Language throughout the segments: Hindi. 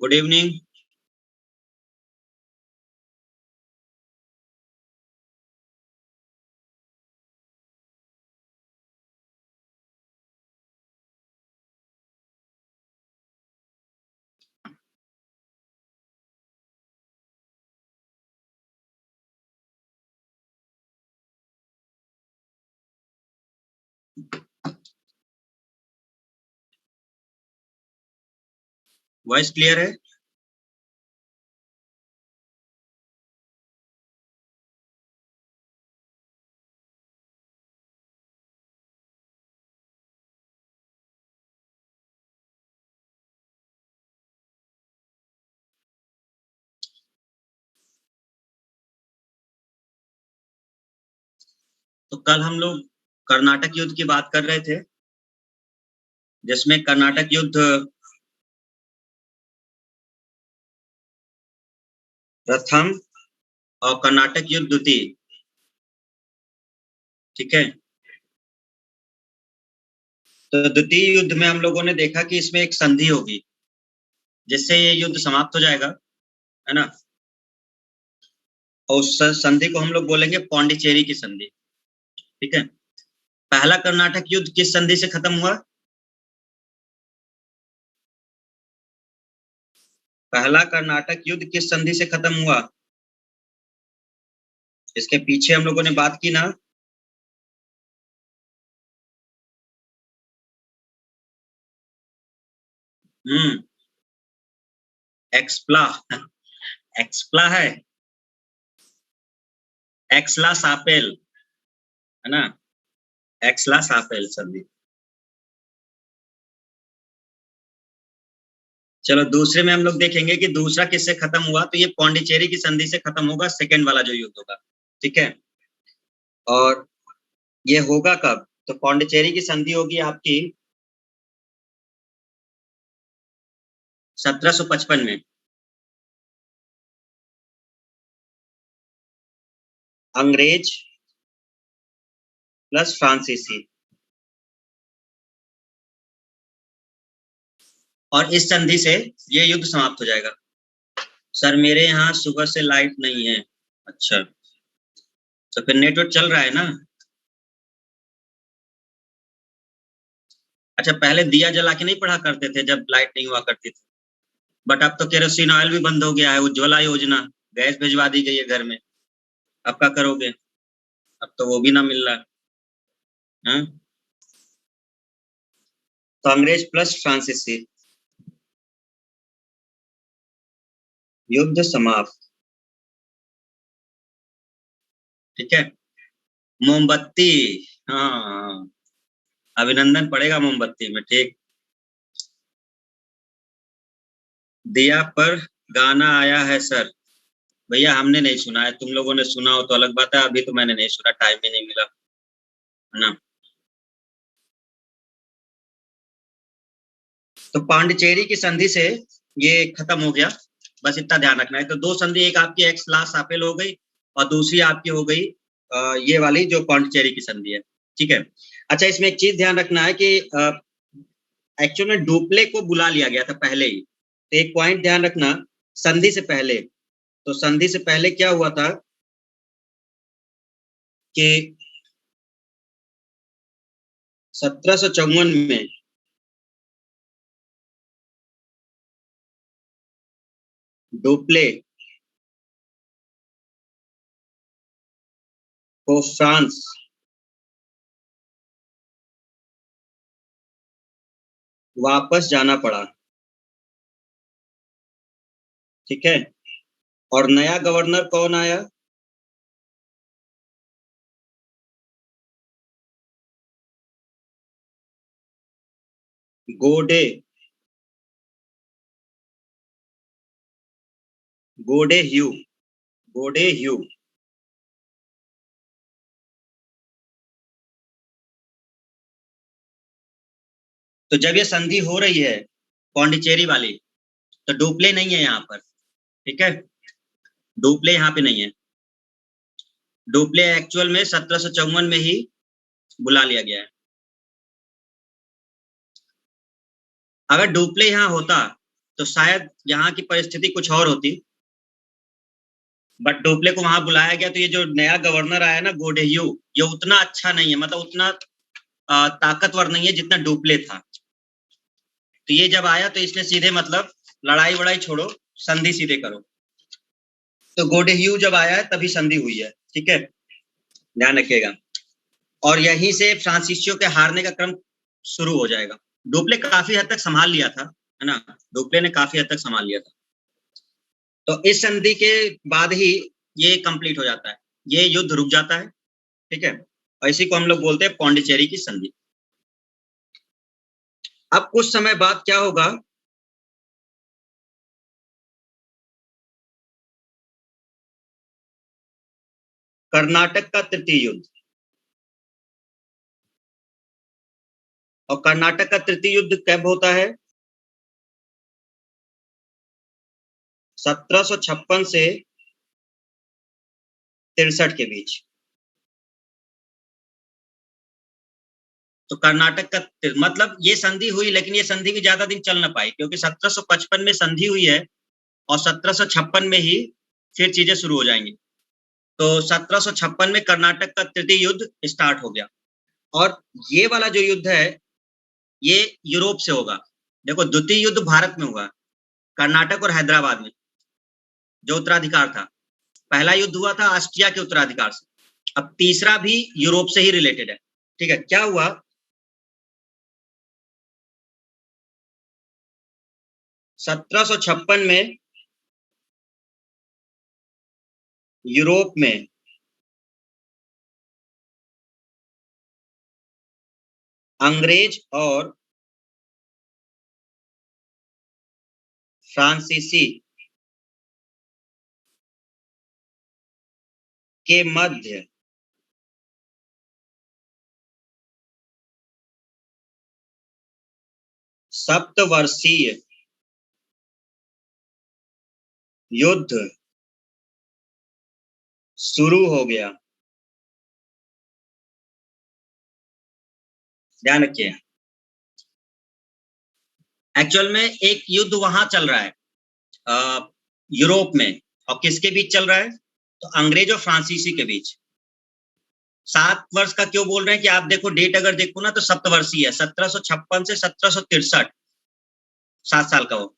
Good evening. वॉइस क्लियर है? तो कल हम लोग कर्नाटक युद्ध की बात कर रहे थे, जिसमें कर्नाटक युद्ध प्रथम और कर्नाटक युद्ध द्वितीय। ठीक है, तो द्वितीय युद्ध में हम लोगों ने देखा कि इसमें एक संधि होगी जिससे ये युद्ध समाप्त हो जाएगा, है ना। और उस संधि को हम लोग बोलेंगे पौंडीचेरी की संधि। ठीक है, पहला कर्नाटक युद्ध किस संधि से खत्म हुआ? पहला कर्नाटक युद्ध किस संधि से खत्म हुआ? इसके पीछे हम लोगों ने बात की ना। एक्सप्ला। एक्सप्ला है, एक्सला सापेल, है ना। एक्सला सापेल संधि। चलो दूसरे में हम लोग देखेंगे कि दूसरा किससे खत्म हुआ, तो ये पौंडीचेरी की संधि से खत्म होगा, सेकेंड वाला जो युद्ध होगा। ठीक है, और ये होगा कब? तो पौंडीचेरी की संधि होगी आपकी 1755 में। अंग्रेज प्लस फ्रांसीसी, और इस संधि से ये युद्ध समाप्त हो जाएगा। सर मेरे यहाँ सुबह से लाइट नहीं है। अच्छा, तो फिर नेटवर्क चल रहा है ना। अच्छा, पहले दिया जला के नहीं पढ़ा करते थे जब लाइट नहीं हुआ करती थी, बट अब तो केरोसिन ऑयल भी बंद हो गया है, उज्ज्वला योजना, गैस भिजवा दी गई है घर में। अब क्या करोगे? अब तो वो भी ना मिल रहा है। तो अंग्रेज प्लस फ्रांसीसी, युद्ध समाप्त। ठीक है, मोमबत्ती। हाँ, अभिनंदन पड़ेगा मोमबत्ती में। ठीक, दिया पर गाना आया है सर। भैया हमने नहीं सुना है, तुम लोगों ने सुना हो तो अलग बात है, अभी तो मैंने नहीं सुना, टाइम ही नहीं मिला, है ना। तो पांडिचेरी की संधि से ये खत्म हो गया, बस इतना ध्यान रखना है। तो दो संधि, एक आपकी एक्स लास्ट सापेल हो गई और दूसरी आपकी हो गई ये वाली जो पांडिचेरी की संधि है। ठीक है, अच्छा इसमें एक चीज ध्यान रखना है कि एक्चुअल में डुप्ले को बुला लिया गया था पहले ही, तो एक पॉइंट ध्यान रखना, संधि से पहले, तो संधि से पहले क्या हुआ था कि 1754 में डुप्ले को फ्रांस वापस जाना पड़ा। ठीक है, और नया गवर्नर कौन आया? गोडे, गोडे ह्यू, गोडे ह्यू। तो जब ये संधि हो रही है पौंडीचेरी वाली, तो डुप्ले नहीं है यहाँ पर। ठीक है, डुप्ले यहाँ पे नहीं है, डुप्ले एक्चुअल में 1754 में ही बुला लिया गया है। अगर डुप्ले यहाँ होता तो शायद यहाँ की परिस्थिति कुछ और होती, बट डोपले को वहां बुलाया गया। तो ये जो नया गवर्नर आया ना गोडेयू, ये उतना अच्छा नहीं है, मतलब उतना ताकतवर नहीं है जितना डोपले था। तो ये जब आया तो इसने सीधे मतलब लड़ाई वड़ाई छोड़ो, संधि सीधे करो। तो गोडेयू जब आया है तभी संधि हुई है, ठीक है, ध्यान रखिएगा। और यहीं से फ्रांसीसियों के हारने का क्रम शुरू हो जाएगा। डोपले काफी हद तक संभाल लिया था, है ना, डोपले ने काफी हद तक संभाल लिया था। तो इस संधि के बाद ही ये कंप्लीट हो जाता है, ये युद्ध रुक जाता है, ठीक है। और इसी को हम लोग बोलते हैं पौंडीचेरी की संधि। अब कुछ समय बाद क्या होगा, कर्नाटक का तृतीय युद्ध। और कर्नाटक का तृतीय युद्ध कब होता है, 1756 से 63 के बीच। तो कर्नाटक का मतलब ये संधि हुई, लेकिन ये संधि भी ज्यादा दिन चल ना पाई, क्योंकि 1755 में संधि हुई है और 1756 में ही फिर चीजें शुरू हो जाएंगी। तो 1756 में कर्नाटक का तृतीय युद्ध स्टार्ट हो गया। और ये वाला जो युद्ध है ये यूरोप से होगा। देखो, द्वितीय युद्ध भारत में हुआ, कर्नाटक और हैदराबाद में, जो उत्तराधिकार था। पहला युद्ध हुआ था ऑस्ट्रिया के उत्तराधिकार से। अब तीसरा भी यूरोप से ही रिलेटेड है, ठीक है। क्या हुआ, 1756 में यूरोप में अंग्रेज और फ्रांसीसी के मध्य सप्तवर्षीय युद्ध शुरू हो गया। ध्यान रखिए, एक्चुअल में एक युद्ध वहां चल रहा है यूरोप में, और किसके बीच चल रहा है, तो अंग्रेज और फ्रांसीसी के बीच। 7 वर्ष का क्यों बोल रहे हैं कि आप देखो डेट अगर देखो ना तो सप्तवर्षीय है, 1756 से 1763, 7 साल का हो।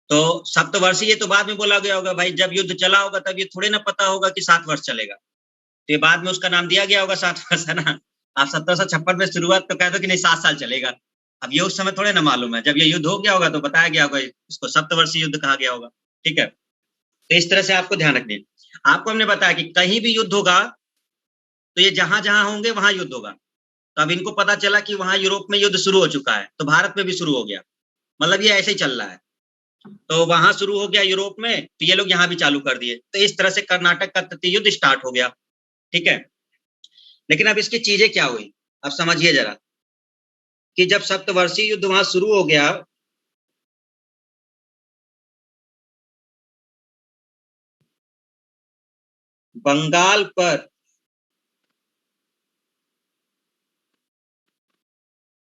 तो सप्तवर्षीय तो बाद में बोला गया होगा भाई, जब युद्ध चला होगा तब ये थोड़े ना पता होगा कि 7 वर्ष चलेगा, तो ये बाद में उसका नाम दिया गया होगा 7 वर्ष, है ना। आप 1756 में शुरुआत तो कह दो कि नहीं 7 साल चलेगा, अब ये उस समय थोड़े ना मालूम है, जब ये युद्ध हो गया होगा तो बताया गया होगा, इसको सप्तवर्षीय युद्ध कहा गया होगा, ठीक है। तो इस तरह से आपको ध्यान रखना है। आपको हमने बताया कि कहीं भी युद्ध होगा तो ये जहां जहां होंगे वहां युद्ध होगा। तो अब इनको पता चला कि वहां यूरोप में युद्ध शुरू हो चुका है, तो भारत में भी शुरू हो गया, मतलब ये ऐसे ही चल रहा है। तो वहां शुरू हो गया यूरोप में, तो ये लोग यहाँ भी चालू कर दिए, तो इस तरह से कर्नाटक का तृतीय युद्ध स्टार्ट हो गया, ठीक है। लेकिन अब इसकी चीजें क्या हुई, अब समझिए जरा, कि जब सप्तवर्षीय युद्ध वहां शुरू हो गया, बंगाल पर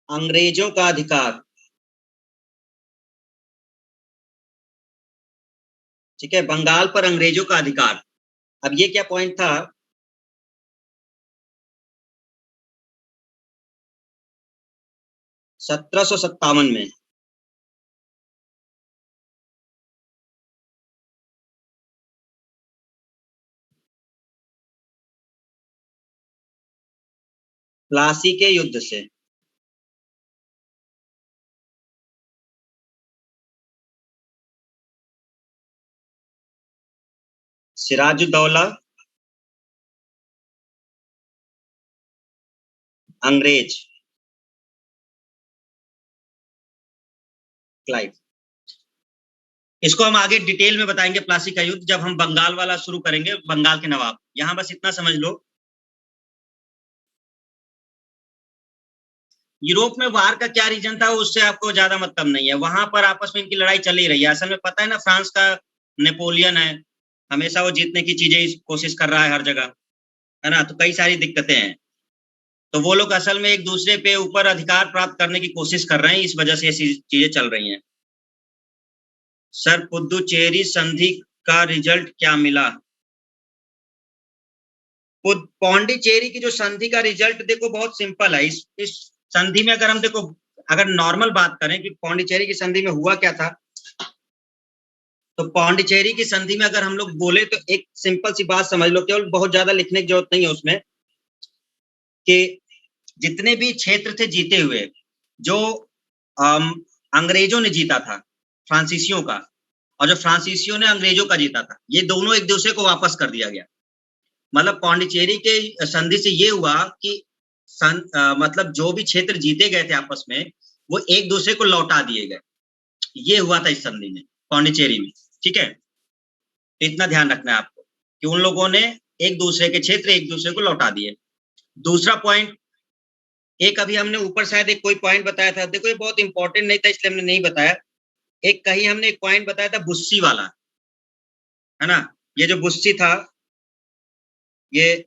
अंग्रेजों का अधिकार, ठीक है, बंगाल पर अंग्रेजों का अधिकार। अब ये क्या पॉइंट था, 1757 में प्लासी के युद्ध से, सिराजुद्दौला अंग्रेज, क्लाइव। इसको हम आगे डिटेल में बताएंगे प्लासी का युद्ध, जब हम बंगाल वाला शुरू करेंगे, बंगाल के नवाब। यहां बस इतना समझ लो, यूरोप में वार का क्या रीजन था उससे आपको ज्यादा मतलब नहीं है, वहां पर आपस में इनकी लड़ाई चल ही रही है। असल में पता है ना, फ्रांस का नेपोलियन है, हमेशा वो जीतने की चीजें कोशिश कर रहा है हर जगह, है ना, तो कई सारी दिक्कतें हैं। तो वो लोग असल में एक दूसरे पे ऊपर अधिकार प्राप्त करने की कोशिश कर रहे हैं, इस वजह से ये चीजें चल रही हैं। सर पुदुचेरी संधि का रिजल्ट क्या मिला? पौंडीचेरी की जो संधि का रिजल्ट देखो बहुत सिंपल है। इस संधि में अगर हम देखो, अगर नॉर्मल बात करें कि पौंडीचेरी की संधि में हुआ क्या था, तो पौंडीचेरी की संधि में अगर हम लोग बोले तो एक सिंपल सी बात समझ लो, केवल बहुत ज्यादा लिखने की जरूरत नहीं है उसमें, कि जितने भी क्षेत्र थे जीते हुए, जो अंग्रेजों ने जीता था फ्रांसीसियों का, और जो फ्रांसीसियों ने अंग्रेजों का जीता था, ये दोनों एक दूसरे को वापस कर दिया गया। मतलब पौंडीचेरी के संधि से ये हुआ कि मतलब जो भी क्षेत्र जीते गए थे आपस में, वो एक दूसरे को लौटा दिए गए। ये हुआ था इस संधि में, पौंडीचेरी में। ठीक है, इतना ध्यान रखना है आपको कि उन लोगों ने एक दूसरे के क्षेत्र एक दूसरे को लौटा दिए। दूसरा पॉइंट, एक अभी हमने ऊपर शायद एक कोई पॉइंट बताया था, देखो ये बहुत इंपॉर्टेंट नहीं था इसलिए हमने नहीं बताया। एक कहीं हमने एक पॉइंट बताया था बुस्सी वाला, है ना? ये जो बुस्सी था, ये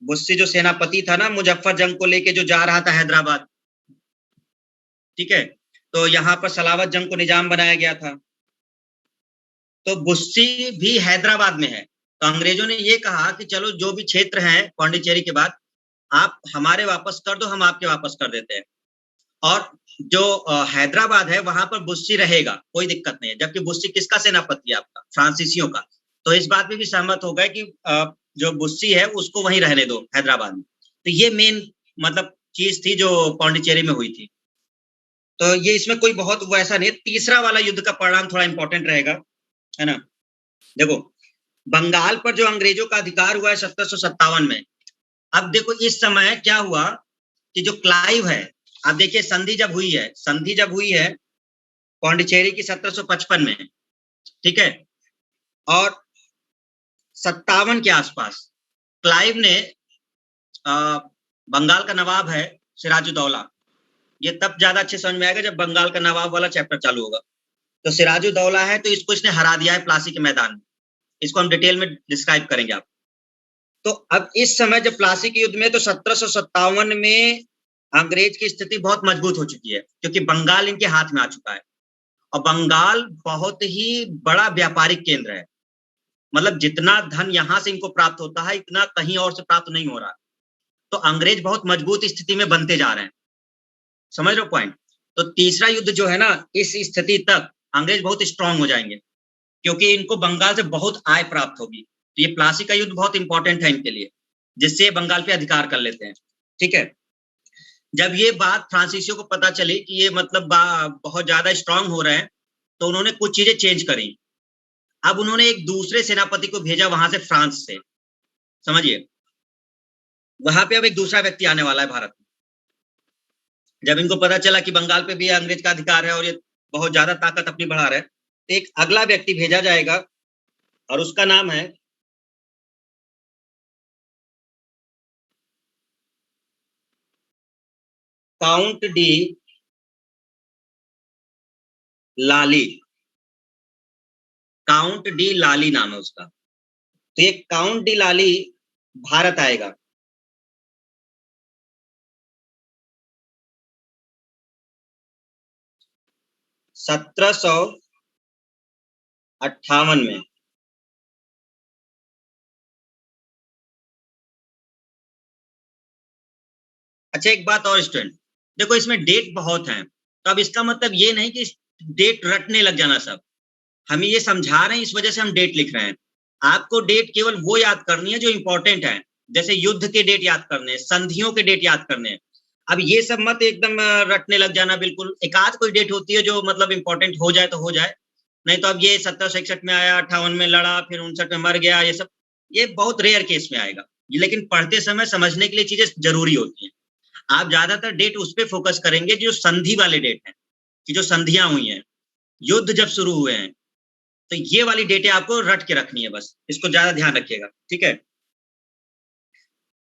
बुस्सी जो सेनापति था ना, मुजफ्फर जंग को लेके जो जा रहा था हैदराबाद, ठीक है, तो यहाँ पर सलावत जंग को निजाम बनाया गया था। तो बुस्सी भी हैदराबाद में है। तो अंग्रेजों ने ये कहा कि चलो जो भी क्षेत्र हैं पौंडीचेरी के बाद, आप हमारे वापस कर दो, हम आपके वापस कर देते हैं। और जो हैदराबाद है वहां पर बुस्सी रहेगा, कोई दिक्कत नहीं है। जबकि बुस्सी किसका सेनापति है? आपका, फ्रांसीसियों का। तो इस बात में भी सहमत हो गए कि जो बुस्सी है उसको वहीं रहने दो हैदराबाद में। तो ये मेन मतलब चीज थी जो पौंडीचेरी में हुई थी। तो ये इसमें कोई बहुत वैसा नहीं। तीसरा वाला युद्ध का परिणाम थोड़ा इंपॉर्टेंट रहेगा, है ना? देखो, बंगाल पर जो अंग्रेजों का अधिकार हुआ है 1757 में। अब देखो इस समय क्या हुआ कि जो क्लाइव है, आप देखिए संधि जब हुई है पौंडीचेरी की 1755 में, ठीक है, और 57 के आसपास क्लाइव ने बंगाल का नवाब है सिराजुद्दौला, ये तब ज्यादा अच्छे समझ में आएगा जब बंगाल का नवाब वाला चैप्टर चालू होगा। तो सिराजुद्दौला है, तो इसको इसने हरा दिया है प्लासी के मैदान में। इसको हम डिटेल में डिस्क्राइब करेंगे आप। तो अब इस समय जब प्लासी के युद्ध में, तो 1757 में अंग्रेज की स्थिति बहुत मजबूत हो चुकी है, क्योंकि बंगाल इनके हाथ में आ चुका है। और बंगाल बहुत ही बड़ा व्यापारिक केंद्र है। मतलब जितना धन यहां से इनको प्राप्त होता है, इतना कहीं और से प्राप्त नहीं हो रहा। तो अंग्रेज बहुत मजबूत स्थिति में बनते जा रहे हैं। समझ रहे हो पॉइंट? तो तीसरा युद्ध जो है ना, इस स्थिति तक अंग्रेज बहुत स्ट्रांग हो जाएंगे, क्योंकि इनको बंगाल से बहुत आय प्राप्त होगी। तो ये प्लासी का युद्ध बहुत इंपॉर्टेंट है इनके लिए, जिससे बंगाल पे अधिकार कर लेते हैं। ठीक है, जब ये बात फ्रांसीसियों को पता चली कि ये मतलब बहुत ज्यादा स्ट्रांग हो रहे हैं, तो उन्होंने कुछ चीजें चेंज करी। अब उन्होंने एक दूसरे सेनापति को भेजा वहां से, फ्रांस से। समझिए, वहां पे अब एक दूसरा व्यक्ति आने वाला है भारत में। जब इनको पता चला कि बंगाल पे भी अंग्रेज का अधिकार है और ये बहुत ज्यादा ताकत अपनी बढ़ा रहे हैं, तो एक अगला व्यक्ति भेजा जाएगा, और उसका नाम है काउंट डी लाली। काउंट डी लाली नाम है उसका। तो ये काउंट डी लाली भारत आएगा। 1758 में। अच्छा, एक बात और स्टूडेंट, देखो इसमें डेट बहुत है, तो अब इसका मतलब ये नहीं कि डेट रटने लग जाना सब। हम ये समझा रहे हैं, इस वजह से हम डेट लिख रहे हैं। आपको डेट केवल वो याद करनी है जो इंपॉर्टेंट है। जैसे युद्ध के डेट याद करने हैं, संधियों के डेट याद करने हैं। अब ये सब मत एकदम रटने लग जाना। बिल्कुल एक आध कोई डेट होती है जो मतलब इंपॉर्टेंट हो जाए तो हो जाए, नहीं तो अब ये 1761 में आया, 58 में लड़ा, फिर 59 में मर गया, ये सब ये बहुत रेयर केस में आएगा। लेकिन पढ़ते समय समझने के लिए चीजें जरूरी होती हैं। आप ज्यादातर डेट उस पर फोकस करेंगे जो संधि वाले डेट हैं, कि जो संधियां हुई हैं, युद्ध जब शुरू हुए हैं। तो ये वाली डेटें आपको रट के रखनी है, बस इसको ज्यादा ध्यान रखिएगा। ठीक है,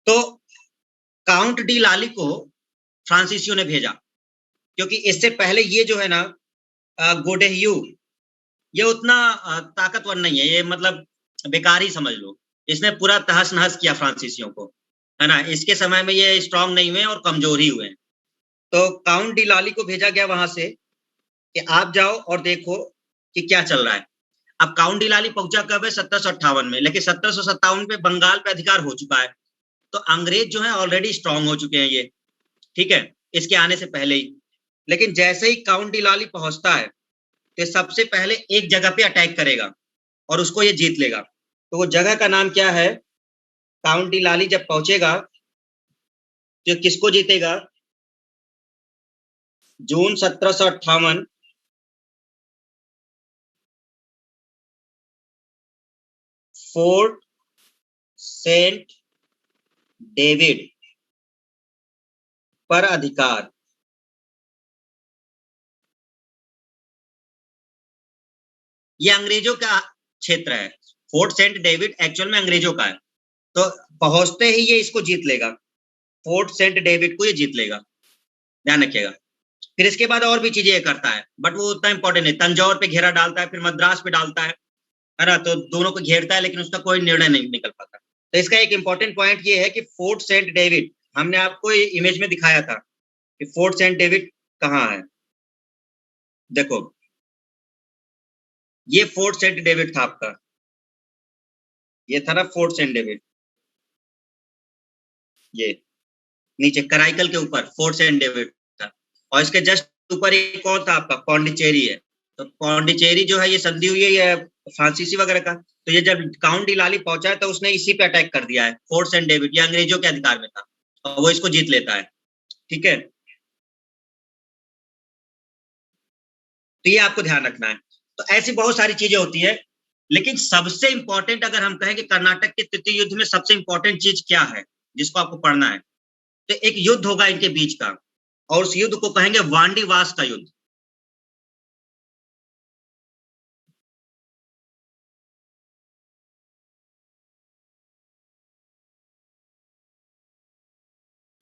तो काउंट डी लाली को फ्रांसीसियों ने भेजा, क्योंकि इससे पहले ये जो है ना गोडेह्यू, ये उतना ताकतवर नहीं है, ये मतलब बेकार ही समझ लो। इसने पूरा तहस नहस किया फ्रांसीसियों को, है ना? इसके समय में ये स्ट्रांग नहीं हुए और कमजोर ही हुए। तो काउंट डी लाली को भेजा गया वहां से कि आप जाओ और देखो कि क्या चल रहा है। अब काउंट डिलाली पहुंचा कब है? 1758 में, लेकिन 1757 पे बंगाल पे अधिकार हो चुका है, तो अंग्रेज जो है ऑलरेडी स्ट्रांग हो चुके हैं ये, ठीक है, इसके आने से पहले ही। लेकिन जैसे ही काउंट डिलाली पहुंचता है तो सबसे पहले एक जगह पे अटैक करेगा और उसको ये जीत लेगा। तो वो जगह का नाम क्या है? काउंट डिलाली जब पहुंचेगा तो किसको जीतेगा? जून 1758 फोर्ट सेंट डेविड पर अधिकार। ये अंग्रेजों का क्षेत्र है, फोर्ट सेंट डेविड एक्चुअल में अंग्रेजों का है, तो पहुंचते ही ये इसको जीत लेगा, फोर्ट सेंट डेविड को ये जीत लेगा, ध्यान रखिएगा। फिर इसके बाद और भी चीजें ये करता है, बट वो उतना इंपॉर्टेंट नहीं। तंजौर पे घेरा डालता है, फिर मद्रास पे डालता है ना, तो दोनों को घेरता है, लेकिन उसका कोई निर्णय नहीं निकल पाता। तो इसका एक इंपॉर्टेंट पॉइंट ये है कि फोर्ट सेंट डेविड, हमने आपको ये इमेज में दिखाया था कि फोर्ट सेंट डेविड कहाँ है। देखो, ये फोर्ट सेंट डेविड था आपका, ये था ना फोर्ट सेंट डेविड, ये नीचे कराईकल के ऊपर फोर्ट सेंट डेविड था, और इसके जस्ट ऊपर एक और था आपका पौंडीचेरी है। तो पौंडीचेरी जो है ये संधि हुई है ये फ्रांसीसी वगैरह का, तो ये जब काउंट डिलाली पहुंचा है तो उसने इसी पे अटैक कर दिया है, फोर्ट सेंट डेविड, ये अंग्रेजों के अधिकार में था और वो इसको जीत लेता है, ठीक है। तो ये आपको ध्यान रखना है। तो ऐसी बहुत सारी चीजें होती है, लेकिन सबसे इंपॉर्टेंट अगर हम कहें कि कर्नाटक के तृतीय युद्ध में सबसे इंपॉर्टेंट चीज क्या है जिसको आपको पढ़ना है, तो एक युद्ध होगा इनके बीच का, और उस युद्ध को कहेंगे वांडीवास का युद्ध।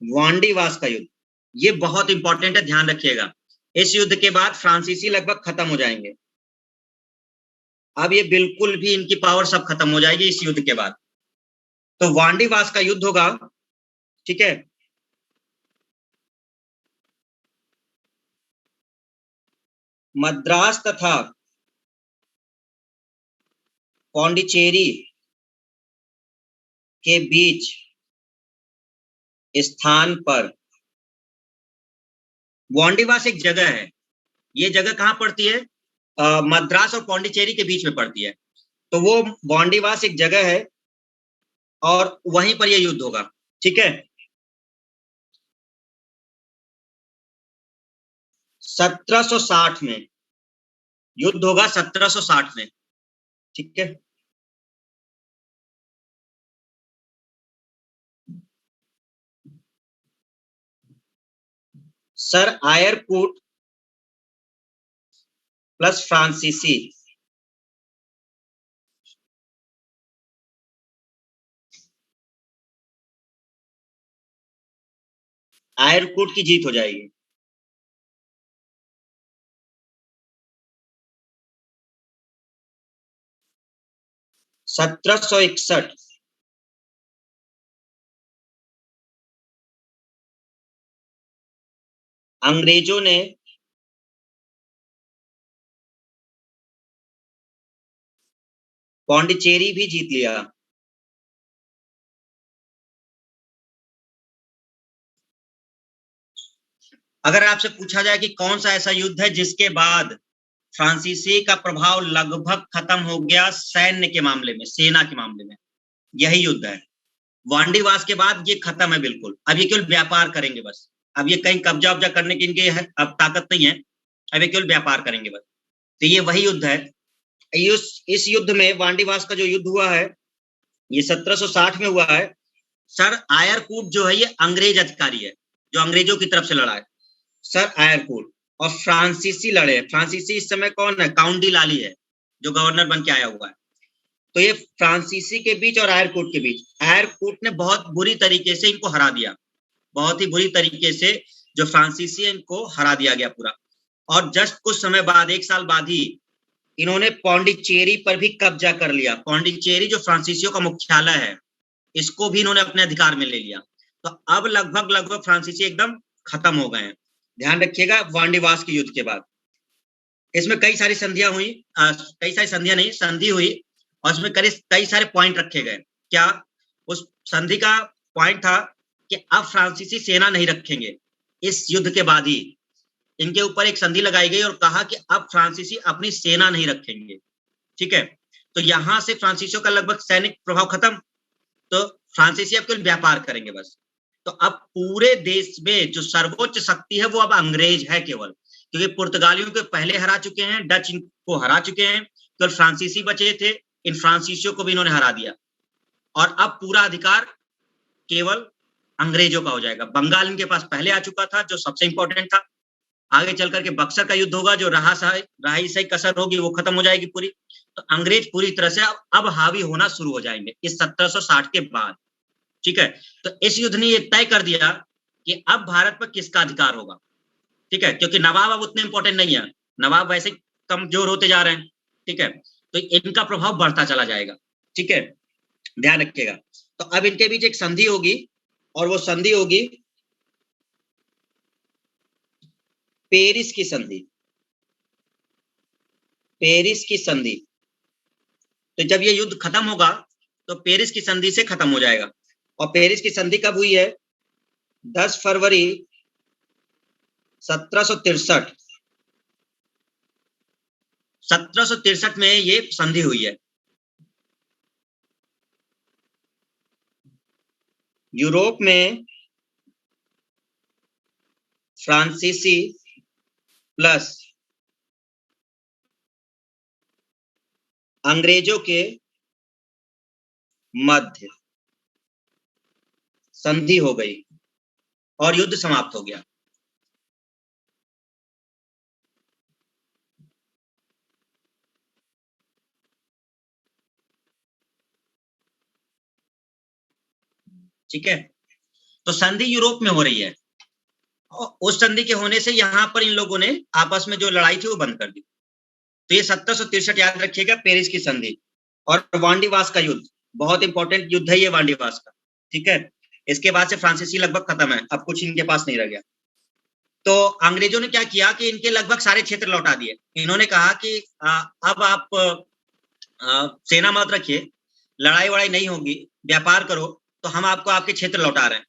वांडीवास का युद्ध, ये बहुत इंपॉर्टेंट है, ध्यान रखिएगा। इस युद्ध के बाद फ्रांसीसी लगभग खत्म हो जाएंगे, अब ये बिल्कुल भी इनकी पावर सब खत्म हो जाएगी इस युद्ध के बाद। तो वांडीवास का युद्ध होगा, ठीक है। मद्रास तथा पौंडीचेरी के बीच स्थान पर, वांडीवास एक जगह है, ये जगह कहां पड़ती है? मद्रास और पौंडीचेरी के बीच में पड़ती है। तो वो वांडीवास एक जगह है और वहीं पर यह युद्ध होगा, ठीक है। 1760 में युद्ध होगा, 1760 में, ठीक है। सर आयरकूट प्लस फ्रांसीसी, आयरकूट की जीत हो जाएगी। सत्रह सौ इकसठ अंग्रेजों ने पौंडीचेरी भी जीत लिया। अगर आपसे पूछा जाए कि कौन सा ऐसा युद्ध है जिसके बाद फ्रांसीसी का प्रभाव लगभग खत्म हो गया सैन्य के मामले में, सेना के मामले में, यही युद्ध है। वांडीवास के बाद ये खत्म है बिल्कुल, अब ये केवल व्यापार करेंगे बस, अब ये कहीं कब्जा वब्जा करने की इनके अब ताकत नहीं है, अब ये केवल व्यापार करेंगे बस। तो ये वही युद्ध है। इस युद्ध में, वांडीवास का जो युद्ध हुआ है ये 1760 में हुआ है। सर आयरकूट जो है ये अंग्रेज अधिकारी है, जो अंग्रेजों की तरफ से लड़ा है, सर आयरकूट। और फ्रांसीसी लड़े, फ्रांसीसी इस समय कौन है? काउंट डी लाली है, जो गवर्नर बन के आया हुआ है। तो ये फ्रांसीसी के बीच और आयरकूट के बीच, आयरकूट ने बहुत बुरी तरीके से इनको हरा दिया, बहुत ही बुरी तरीके से जो फ्रांसीसी है इनको हरा दिया गया पूरा। और जस्ट कुछ समय बाद, एक साल बाद ही इन्होंने पौंडीचेरी पर भी कब्जा कर लिया। पौंडीचेरी जो फ्रांसीसियों का मुख्यालय है, इसको भी इन्होंने अपने अधिकार में ले लिया। तो अब लगभग लगभग फ्रांसीसी एकदम खत्म हो गए हैं, ध्यान रखिएगा, वांडीवास के युद्ध के बाद। इसमें कई सारी संधियां हुई, कई सारी संधियां नहीं, संधि हुई, और उसमें कई सारे पॉइंट रखे गए। क्या उस संधि का पॉइंट था कि अब फ्रांसीसी सेना नहीं रखेंगे इस युद्ध के बाद ही। इनके ऊपर एक संधि लगाई गई और कहा कि अब फ्रांसीसी अपनी सेना नहीं रखेंगे, ठीक है। तो यहां से फ्रांसीसियों का लगभग सैनिक प्रभाव खत्म, तो फ्रांसीसी अब केवल व्यापार करेंगे बस। तो अब पूरे देश में जो सर्वोच्च शक्ति है वो अब अंग्रेज है केवल, क्योंकि पुर्तगालियों को पहले हरा चुके हैं, डच को हरा चुके हैं, केवल फ्रांसीसी बचे थे, इन फ्रांसीसियों को भी इन्होंने हरा दिया, और अब पूरा अधिकार केवल अंग्रेजों का हो जाएगा। बंगाल इनके पास पहले आ चुका था, जो सबसे इंपॉर्टेंट था। आगे चल करके बक्सर का युद्ध होगा, जो रहाई सही कसर होगी वो खत्म हो जाएगी पूरी। तो अंग्रेज पूरी तरह से अब हावी होना शुरू हो जाएंगे इस 1760 के बाद, ठीक है। तो इस युद्ध ने ये तय कर दिया कि अब भारत पर किसका अधिकार होगा, ठीक है, क्योंकि नवाब अब उतने इंपॉर्टेंट नहीं है, नवाब वैसे कमजोर होते जा रहे हैं, ठीक है। तो इनका प्रभाव बढ़ता चला जाएगा, ठीक है, ध्यान रखिएगा। तो अब इनके बीच एक संधि होगी, और वो संधि होगी पेरिस की संधि। पेरिस की संधि। तो जब ये युद्ध खत्म होगा तो पेरिस की संधि से खत्म हो जाएगा। और पेरिस की संधि कब हुई है? 10 फरवरी 1763। 1763 में ये संधि हुई है। यूरोप में फ्रांसीसी प्लस अंग्रेजों के मध्य संधि हो गई और युद्ध समाप्त हो गया। ठीक है, तो संधि यूरोप में हो रही है, और उस संधि के होने से यहां पर इन लोगों ने आपस में जो लड़ाई थी वो बंद कर दी। तो ये 1763 याद रखिएगा, पेरिस की संधि। और वांडीवास का युद्ध, बहुत इंपॉर्टेंट युद्ध है ये वांडीवास का, ठीक है। इसके बाद से फ्रांसीसी लगभग खत्म है, अब कुछ इनके पास नहीं रह गया। तो अंग्रेजों ने क्या किया कि इनके लगभग सारे क्षेत्र लौटा दिए। इन्होंने कहा कि अब आप सेना मत रखिए, लड़ाई वड़ाई नहीं होगी, व्यापार करो, तो हम आपको आपके क्षेत्र लौटा रहे हैं।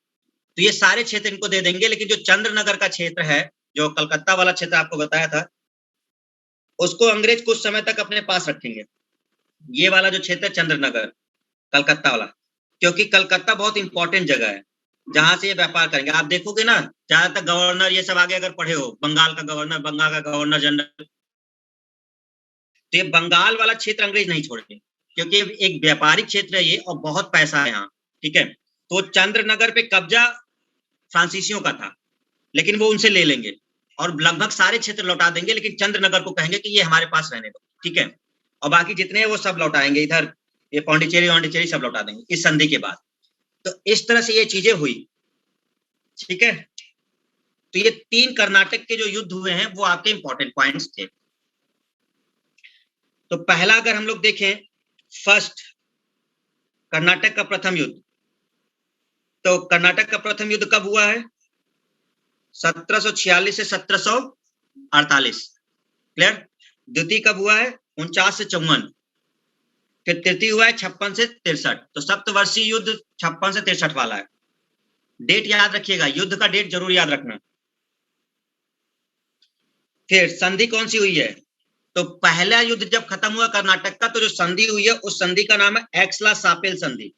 तो ये सारे क्षेत्र इनको दे देंगे, लेकिन जो चंद्रनगर का क्षेत्र है, जो कलकत्ता वाला क्षेत्र आपको बताया था, उसको अंग्रेज कुछ समय तक अपने पास रखेंगे। ये वाला जो क्षेत्र है चंद्रनगर, कलकत्ता वाला, क्योंकि कलकत्ता बहुत इंपॉर्टेंट जगह है जहां से ये व्यापार करेंगे। आप देखोगे ना, ज्यादातर गवर्नर ये सब आगे अगर पढ़े हो, बंगाल का गवर्नर, बंगाल का गवर्नर जनरल, तो ये बंगाल वाला क्षेत्र अंग्रेज नहीं छोड़ेंगे, क्योंकि एक व्यापारिक क्षेत्र है ये, और बहुत पैसा है यहाँ, ठीक है। तो चंद्रनगर पे कब्जा फ्रांसीसियों का था, लेकिन वो उनसे ले लेंगे और लगभग सारे क्षेत्र लौटा देंगे, लेकिन चंद्रनगर को कहेंगे कि ये हमारे पास रहने दो, ठीक है। और बाकी जितने हैं वो सब लौटाएंगे, इधर ये पौंडीचेरी सब लौटा देंगे इस संधि के बाद। तो इस तरह से ये चीजें हुई, ठीक है। तो ये 3 कर्नाटक के जो युद्ध हुए हैं वो आपके इंपॉर्टेंट पॉइंट्स थे। तो पहला अगर हम लोग देखें, फर्स्ट कर्नाटक का प्रथम युद्ध, तो कर्नाटक का प्रथम युद्ध कब हुआ है? 1746 से 1748, क्लियर। द्वितीय कब हुआ है? 49 से 54। फिर तृतीय हुआ है 56 से 63। तो सप्तवर्षीय युद्ध 56 से 63 वाला है। डेट याद रखिएगा, युद्ध का डेट जरूर याद रखना। फिर संधि कौन सी हुई है? तो पहला युद्ध जब खत्म हुआ कर्नाटक का, तो जो संधि हुई है उस संधि का नाम है एक्सला-सापेल संधि।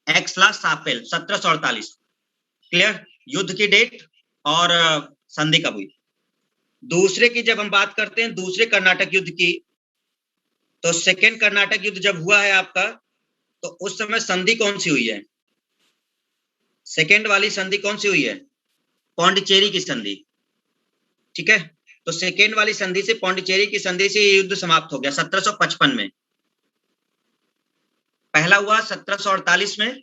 एक्सला-सापेल 1748, क्लियर। युद्ध की डेट और संधि कब हुई। दूसरे की जब हम बात करते हैं, दूसरे कर्नाटक युद्ध की, तो सेकेंड कर्नाटक युद्ध जब हुआ है आपका, तो उस समय संधि कौन सी हुई है? सेकेंड वाली संधि कौन सी हुई है? पौंडीचेरी की संधि, ठीक है। तो सेकेंड वाली संधि से, पौंडीचेरी की संधि से ये युद्ध समाप्त हो गया 1755 में। पहला हुआ 1748 में,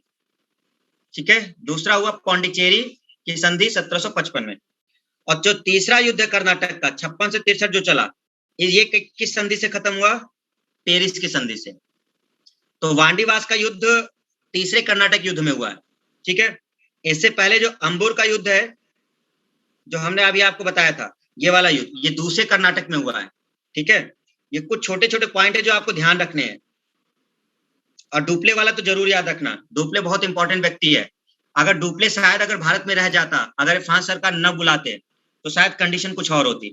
ठीक है। दूसरा हुआ पौंडीचेरी की संधि 1755 में। और जो तीसरा युद्ध है कर्नाटक का 56 से 63 जो चला, ये किस संधि से खत्म हुआ? पेरिस की संधि से। तो वांडीवास का युद्ध तीसरे कर्नाटक युद्ध में हुआ है, ठीक है। इससे पहले जो अंबुर का युद्ध है, जो हमने अभी आपको बताया था, ये वाला युद्ध, ये दूसरे कर्नाटक में हुआ है, ठीक है, ये कुछ छोटे छोटे पॉइंट है जो आपको ध्यान रखने हैं। और डुप्ले वाला तो जरूर याद रखना, डुप्ले बहुत इंपॉर्टेंट व्यक्ति है। अगर डुप्ले शायद अगर भारत में रह जाता, अगर फ्रांस सरकार न बुलाते, तो शायद कंडीशन कुछ और होती,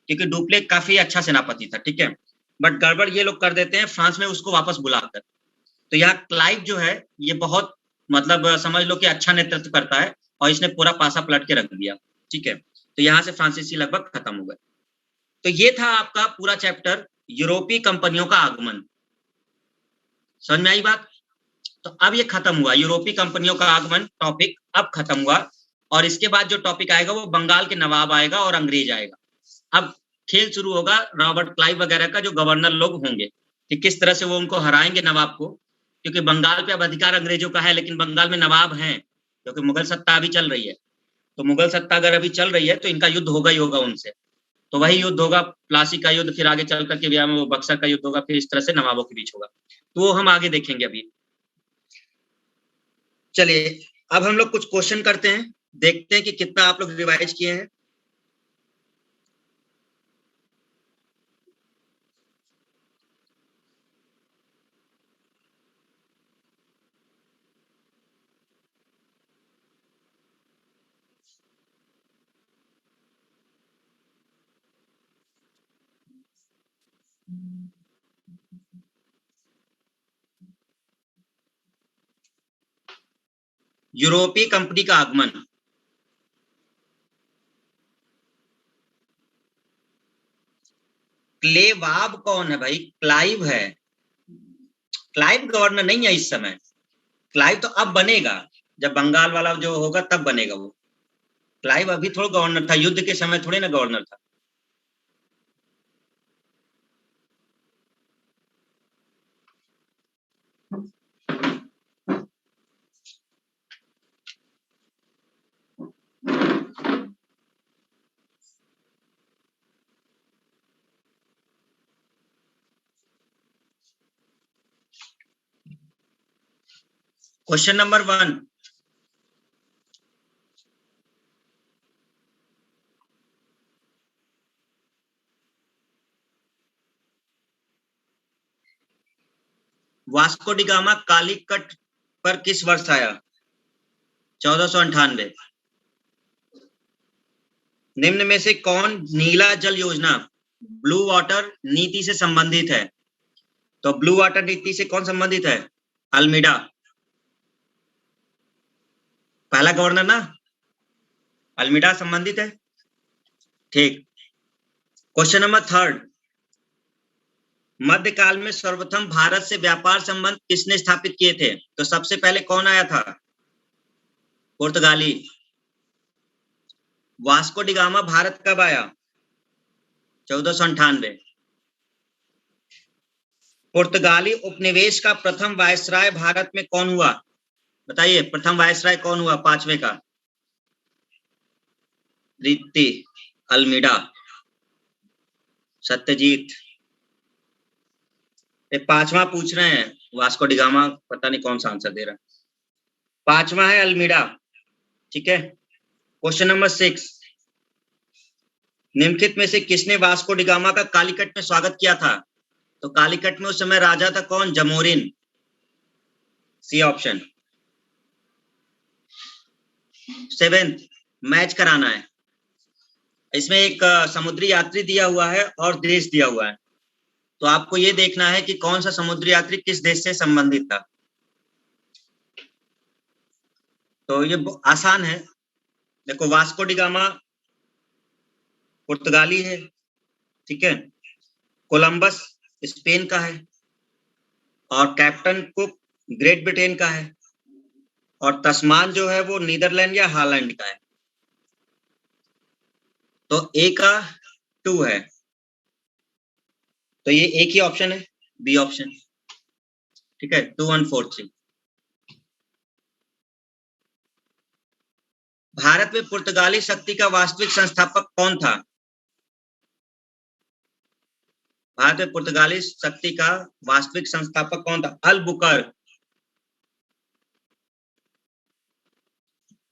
क्योंकि डुप्ले काफी अच्छा सेनापति था, ठीक है। बट गड़बड़ ये लोग कर देते हैं फ्रांस में उसको वापस बुलाकर। तो यहाँ क्लाइव जो है ये बहुत मतलब समझ लो कि अच्छा नेतृत्व करता है, और इसने पूरा पासा पलट के रख दिया, ठीक है। तो यहाँ से फ्रांसीसी लगभग खत्म हो गए। तो ये था आपका पूरा चैप्टर, यूरोपीय कंपनियों का आगमन। समझ में आई बात? तो अब ये खत्म हुआ, यूरोपीय कंपनियों का आगमन टॉपिक अब खत्म हुआ। और इसके बाद जो टॉपिक आएगा वो बंगाल के नवाब आएगा और अंग्रेज आएगा। अब खेल शुरू होगा रॉबर्ट क्लाइव वगैरह का, जो गवर्नर लोग होंगे, कि किस तरह से वो उनको हराएंगे नवाब को, क्योंकि बंगाल पे अब अधिकार अंग्रेजों का है, लेकिन बंगाल में नवाब हैं, क्योंकि मुगल सत्ता अभी चल रही है। तो मुगल सत्ता अगर अभी चल रही है तो इनका युद्ध होगा ही होगा उनसे। तो वही युद्ध होगा, प्लासी का युद्ध, फिर आगे चल करके बिहार में वो बक्सर का युद्ध होगा, फिर इस तरह से नवाबों के बीच होगा। तो वो हम आगे देखेंगे अभी। चलिए अब हम लोग कुछ क्वेश्चन करते हैं, देखते हैं कि कितना आप लोग रिवाइज किए हैं। यूरोपीय कंपनी का आगमन। क्लेवाब कौन है भाई? क्लाइव है। क्लाइव गवर्नर नहीं है इस समय। क्लाइव तो अब बनेगा, जब बंगाल वाला जो होगा तब बनेगा वो। क्लाइव अभी थोड़ा गवर्नर था, युद्ध के समय थोड़े ना गवर्नर था। Question number 1, Vasco D gamma Calicut पर किस वर्ष आया? 1498। निम्न में से कौन नीला जल योजना, ब्लू वाटर नीति से संबंधित है? तो ब्लू वाटर नीति से कौन संबंधित है? अल्मीडा, पहला गवर्नर ना, अल्मीडा संबंधित है। ठीक। क्वेश्चन नंबर 3, मध्यकाल में सर्वप्रथम भारत से व्यापार संबंध किसने स्थापित किए थे? तो सबसे पहले कौन आया था? पुर्तगाली। वास्को डी गामा भारत कब आया? 1498। पुर्तगाली उपनिवेश का प्रथम वायसराय भारत में कौन हुआ? बताइए, प्रथम वायसराय कौन हुआ पांचवे का? रीति, अल्मीडा, सत्यजीत। ये पांचवा पूछ रहे हैं, वास्को डी गामा पता नहीं कौन सा आंसर दे रहा है। पांचवा है अल्मीडा, ठीक है। क्वेश्चन नंबर 6, निम्नलिखित में से किसने वास्को डी गामा का कालीकट में स्वागत किया था? तो कालीकट में उस समय राजा था कौन? Zamorin, C option. 7th, match कराना है। इसमें एक समुद्री यात्री दिया हुआ है और देश दिया हुआ है, तो आपको ये देखना है कि कौन सा समुद्री यात्री किस देश से संबंधित था। तो ये आसान है, देखो वास्को डी गामा पुर्तगाली है, ठीक है। कोलंबस स्पेन का है, और कैप्टन कुक ग्रेट ब्रिटेन का है, और तस्मान जो है वो नीदरलैंड या हॉलैंड का है। तो ए का 2 है, तो ये एक ही ऑप्शन है, बी ऑप्शन, ठीक है। 2 1 4 3। भारत में पुर्तगाली शक्ति का वास्तविक संस्थापक कौन था? भारत में पुर्तगाली शक्ति का वास्तविक संस्थापक कौन था? अल-बुकर्क,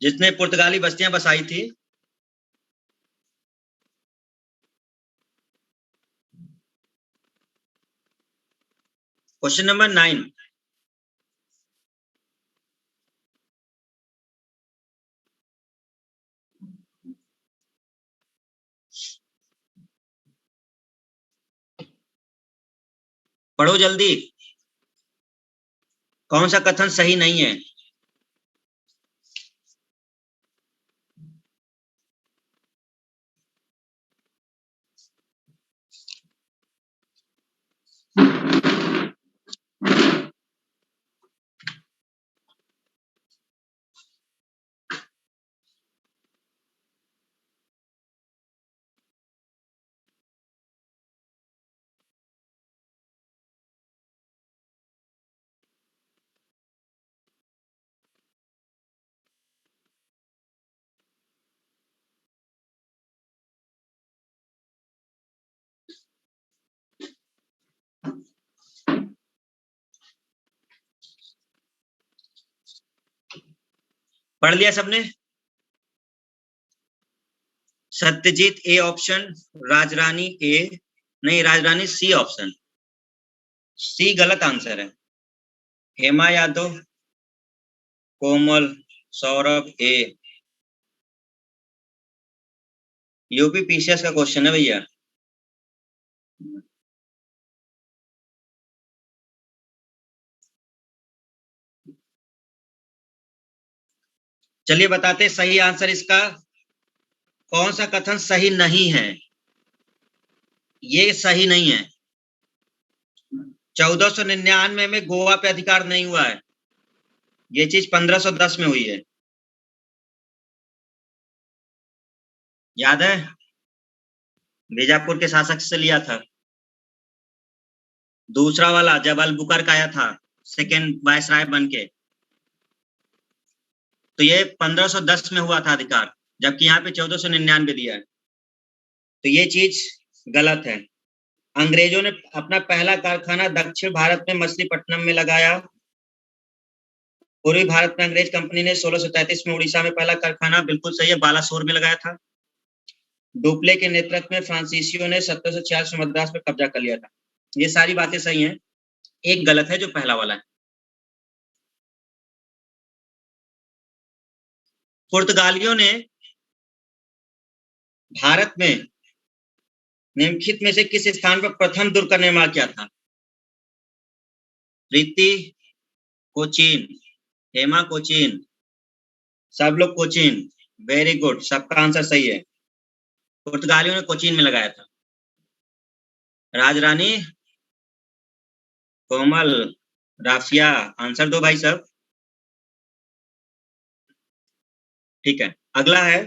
जिसने पुर्तगाली बस्तियां बसाई थी। क्वेश्चन नंबर 9, पढ़ो जल्दी। कौन सा कथन सही नहीं है? पढ़ लिया सबने? सत्यजीत ए ऑप्शन, राजरानी ए नहीं, राजरानी सी ऑप्शन। सी गलत आंसर है। हेमा यादव, कोमल, सौरभ ए। यूपी पीसीएस का क्वेश्चन है भैया। चलिए बताते सही आंसर इसका। कौन सा कथन सही नहीं है? ये सही नहीं है। 1499 में गोवा पे अधिकार नहीं हुआ है। ये चीज 1510 में हुई है। याद है? बीजापुर के शासक से लिया था। दूसरा वाला जब अलबुकर्क आया था सेकेंड वायसराय बन के, तो ये 1510 में हुआ था अधिकार, जबकि यहाँ पे 1499 दिया है। तो ये चीज गलत है। अंग्रेजों ने अपना पहला कारखाना दक्षिण भारत में मछलीपट्टनम में लगाया। पूर्वी भारत में अंग्रेज कंपनी ने 1633 में उड़ीसा में पहला कारखाना, बिल्कुल सही है, बालासोर में लगाया था। डुप्ले के नेतृत्व में फ्रांसीसियों ने 1746 में मद्रास पर कब्जा कर लिया था। ये सारी बातें सही हैं, एक गलत है जो पहला वाला है। पुर्तगालियों ने भारत में निम्नलिखित में से किस स्थान पर प्रथम दुर्ग का निर्माण किया था? प्रीति, कोचीन, हेमा कोचीन, सब लोग कोचीन। वेरी गुड, सबका आंसर सही है। पुर्तगालियों ने कोचीन में लगाया था। राजरानी, कोमल, राफिया, आंसर दो भाई सब। ठीक है, अगला है,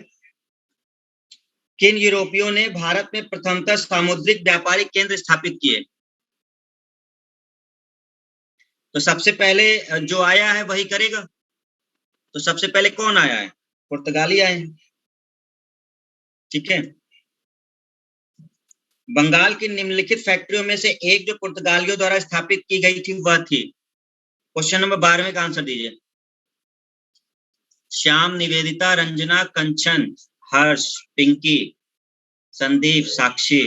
किन यूरोपियों ने भारत में प्रथमतः सामुद्रिक व्यापारिक केंद्र स्थापित किए? तो सबसे पहले जो आया है वही करेगा। तो सबसे पहले कौन आया है? पुर्तगाली आए हैं। ठीक है, बंगाल की निम्नलिखित फैक्ट्रियों में से एक जो पुर्तगालियों द्वारा स्थापित की गई थी वह थी। क्वेश्चन नंबर 12 का आंसर दीजिए। श्याम, निवेदिता, रंजना, कंचन, हर्ष, पिंकी, संदीप, साक्षी,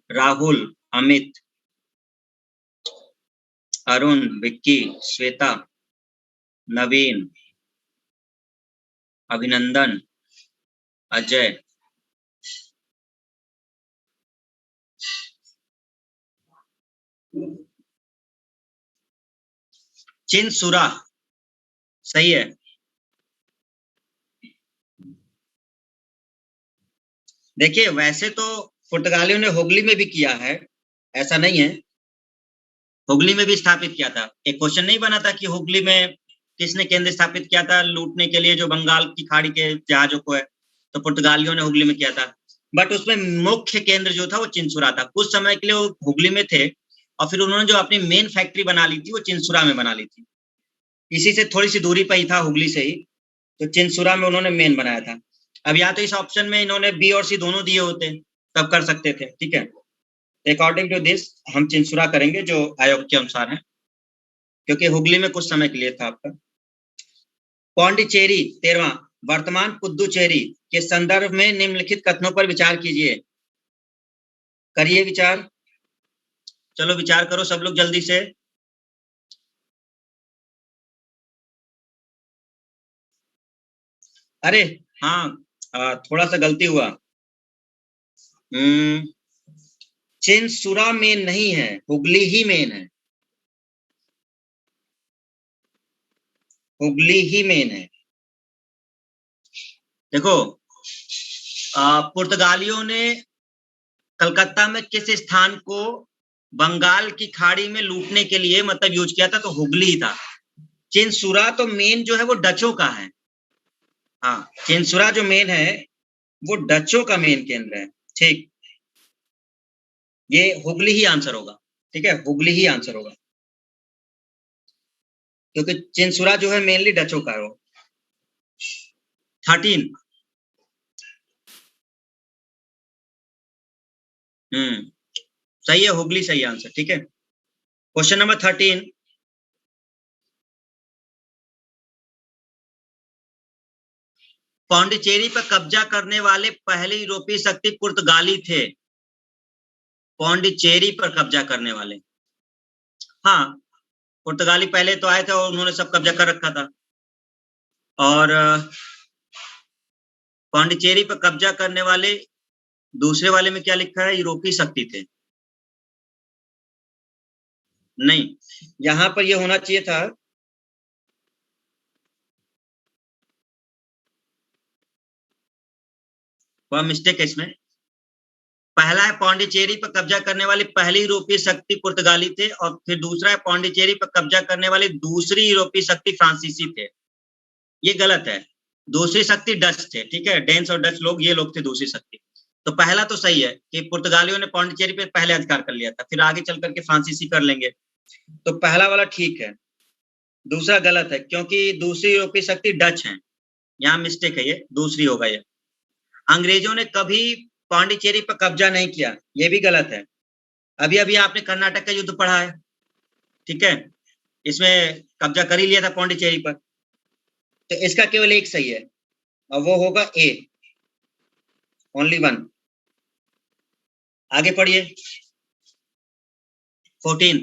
राहुल, अमित, अरुण, विक्की, श्वेता, नवीन, अभिनंदन, अजय। चिनसुरा सही है। देखिए वैसे तो पुर्तगालियों ने हुगली में भी किया है, ऐसा नहीं है। हुगली में भी स्थापित किया था। एक क्वेश्चन नहीं बना था कि हुगली में किसने केंद्र स्थापित किया था लूटने के लिए जो बंगाल की खाड़ी के जहाजों को है? तो पुर्तगालियों ने हुगली में किया था। बट उसमें मुख्य केंद्र जो था वो चिनसुरा था। कुछ समय के लिए वो हुगली में थे और फिर उन्होंने जो अपनी मेन फैक्ट्री बना ली थी वो चिनसुरा में बना ली थी। इसी से थोड़ी सी दूरी पर ही था, हुगली से ही, तो चिनसुरा में उन्होंने मेन बनाया था। अब या तो इस ऑप्शन में इन्होंने बी और सी दोनों दिए होते तब कर सकते थे। ठीक है, अकॉर्डिंग टू दिस हम चिनसुरा करेंगे जो आयोग के अनुसार है, क्योंकि हुगली में कुछ समय के लिए था आपका। पौंडीचेरी 13वां, वर्तमान पुदुचेरी के संदर्भ में निम्नलिखित कथनों पर विचार कीजिए। करिए विचार। चलो विचार करो सब लोग जल्दी से। अरे हाँ, थोड़ा सा गलती हुआ। चेनसुरा मेन नहीं है, हुगली ही मेन है। हुगली ही मेन है। देखो, पुर्तगालियों ने कलकत्ता में किस स्थान को बंगाल की खाड़ी में लूटने के लिए मतलब यूज किया था, तो हुगली था। चेनसुरा तो मेन जो है वो डचों का है। हाँ, चेनसुरा जो मेन है वो डचों का मेन केंद्र है। ठीक, ये हुगली ही आंसर होगा। ठीक है, हुगली ही आंसर होगा, क्योंकि चेनसुरा जो है मेनली डचों का है वो। 13। सही है, हुगली सही आंसर। ठीक है, क्वेश्चन नंबर 13। पौंडीचेरी पर कब्जा करने वाले पहले यूरोपीय शक्ति पुर्तगाली थे। पौंडीचेरी पर कब्जा करने वाले, हाँ, पुर्तगाली पहले तो आए थे और उन्होंने सब कब्जा कर रखा था। और पौंडीचेरी पर कब्जा करने वाले दूसरे वाले में क्या लिखा है, यूरोपीय शक्ति थे। नहीं, यहां पर यह होना चाहिए था, वह मिस्टेक है इसमें। पहला है पौंडीचेरी पर कब्जा करने वाली पहली यूरोपीय शक्ति पुर्तगाली थे, और फिर दूसरा है पौंडीचेरी पर कब्जा करने वाली दूसरी यूरोपीय शक्ति फ्रांसीसी थे। ये गलत है, दूसरी शक्ति डच थे। ठीक है, डेन्स और डच लोग, ये लोग थे दूसरी शक्ति। तो पहला तो सही है कि पुर्तगालियों ने पौंडीचेरी पे पहले अधिकार कर लिया था, फिर आगे चल करके फ्रांसीसी कर लेंगे, तो पहला वाला ठीक है। दूसरा गलत है, क्योंकि दूसरी यूरोपीय शक्ति डच है, यहाँ मिस्टेक है, ये दूसरी होगा। ये अंग्रेजों ने कभी पांडिचेरी पर कब्जा नहीं किया, ये भी गलत है। अभी अभी आपने कर्नाटक का युद्ध पढ़ा है, ठीक है, इसमें कब्जा कर ही लिया था पांडिचेरी पर, तो इसका केवल एक सही है और वो होगा ए, ओनली वन। आगे पढ़िए 14।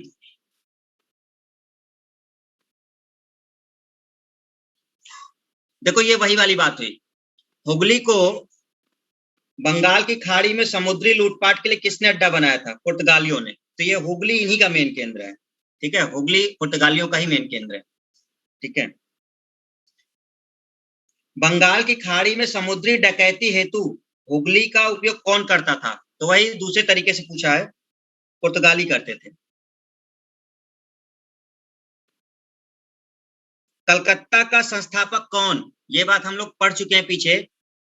देखो, ये वही वाली बात हुई, हुगली को बंगाल की खाड़ी में समुद्री लूटपाट के लिए किसने अड्डा बनाया था, पुर्तगालियों ने। तो ये हुगली इन्हीं का मेन केंद्र है। ठीक है, हुगली पुर्तगालियों का ही मेन केंद्र है। ठीक है, बंगाल की खाड़ी में समुद्री डकैती हेतु हुगली का उपयोग कौन करता था, तो वही दूसरे तरीके से पूछा है, पुर्तगाली करते थे। कलकत्ता का संस्थापक कौन, ये बात हम लोग पढ़ चुके हैं पीछे।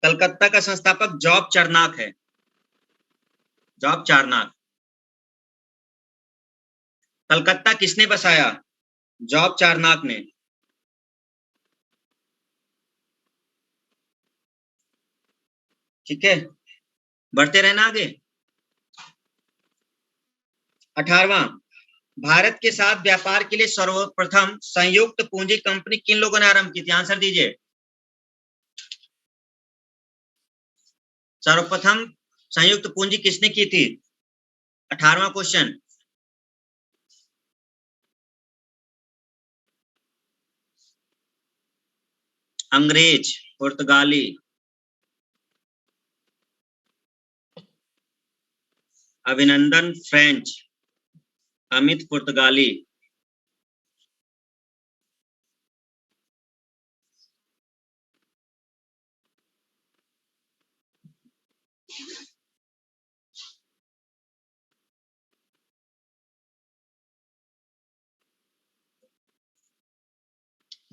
कलकत्ता का संस्थापक जॉब चार्नाक है, जॉब चार्नाक। कलकत्ता किसने बसाया, जॉब चार्नाक ने। ठीक है, बढ़ते रहना आगे। 18वां, भारत के साथ व्यापार के लिए सर्वप्रथम संयुक्त पूंजी कंपनी किन लोगों ने आरंभ की थी, आंसर दीजिए। सर्वप्रथम संयुक्त पूंजी किसने की थी, 18वां क्वेश्चन। अंग्रेज, पुर्तगाली, अभिनंदन फ्रेंच, अमित पुर्तगाली।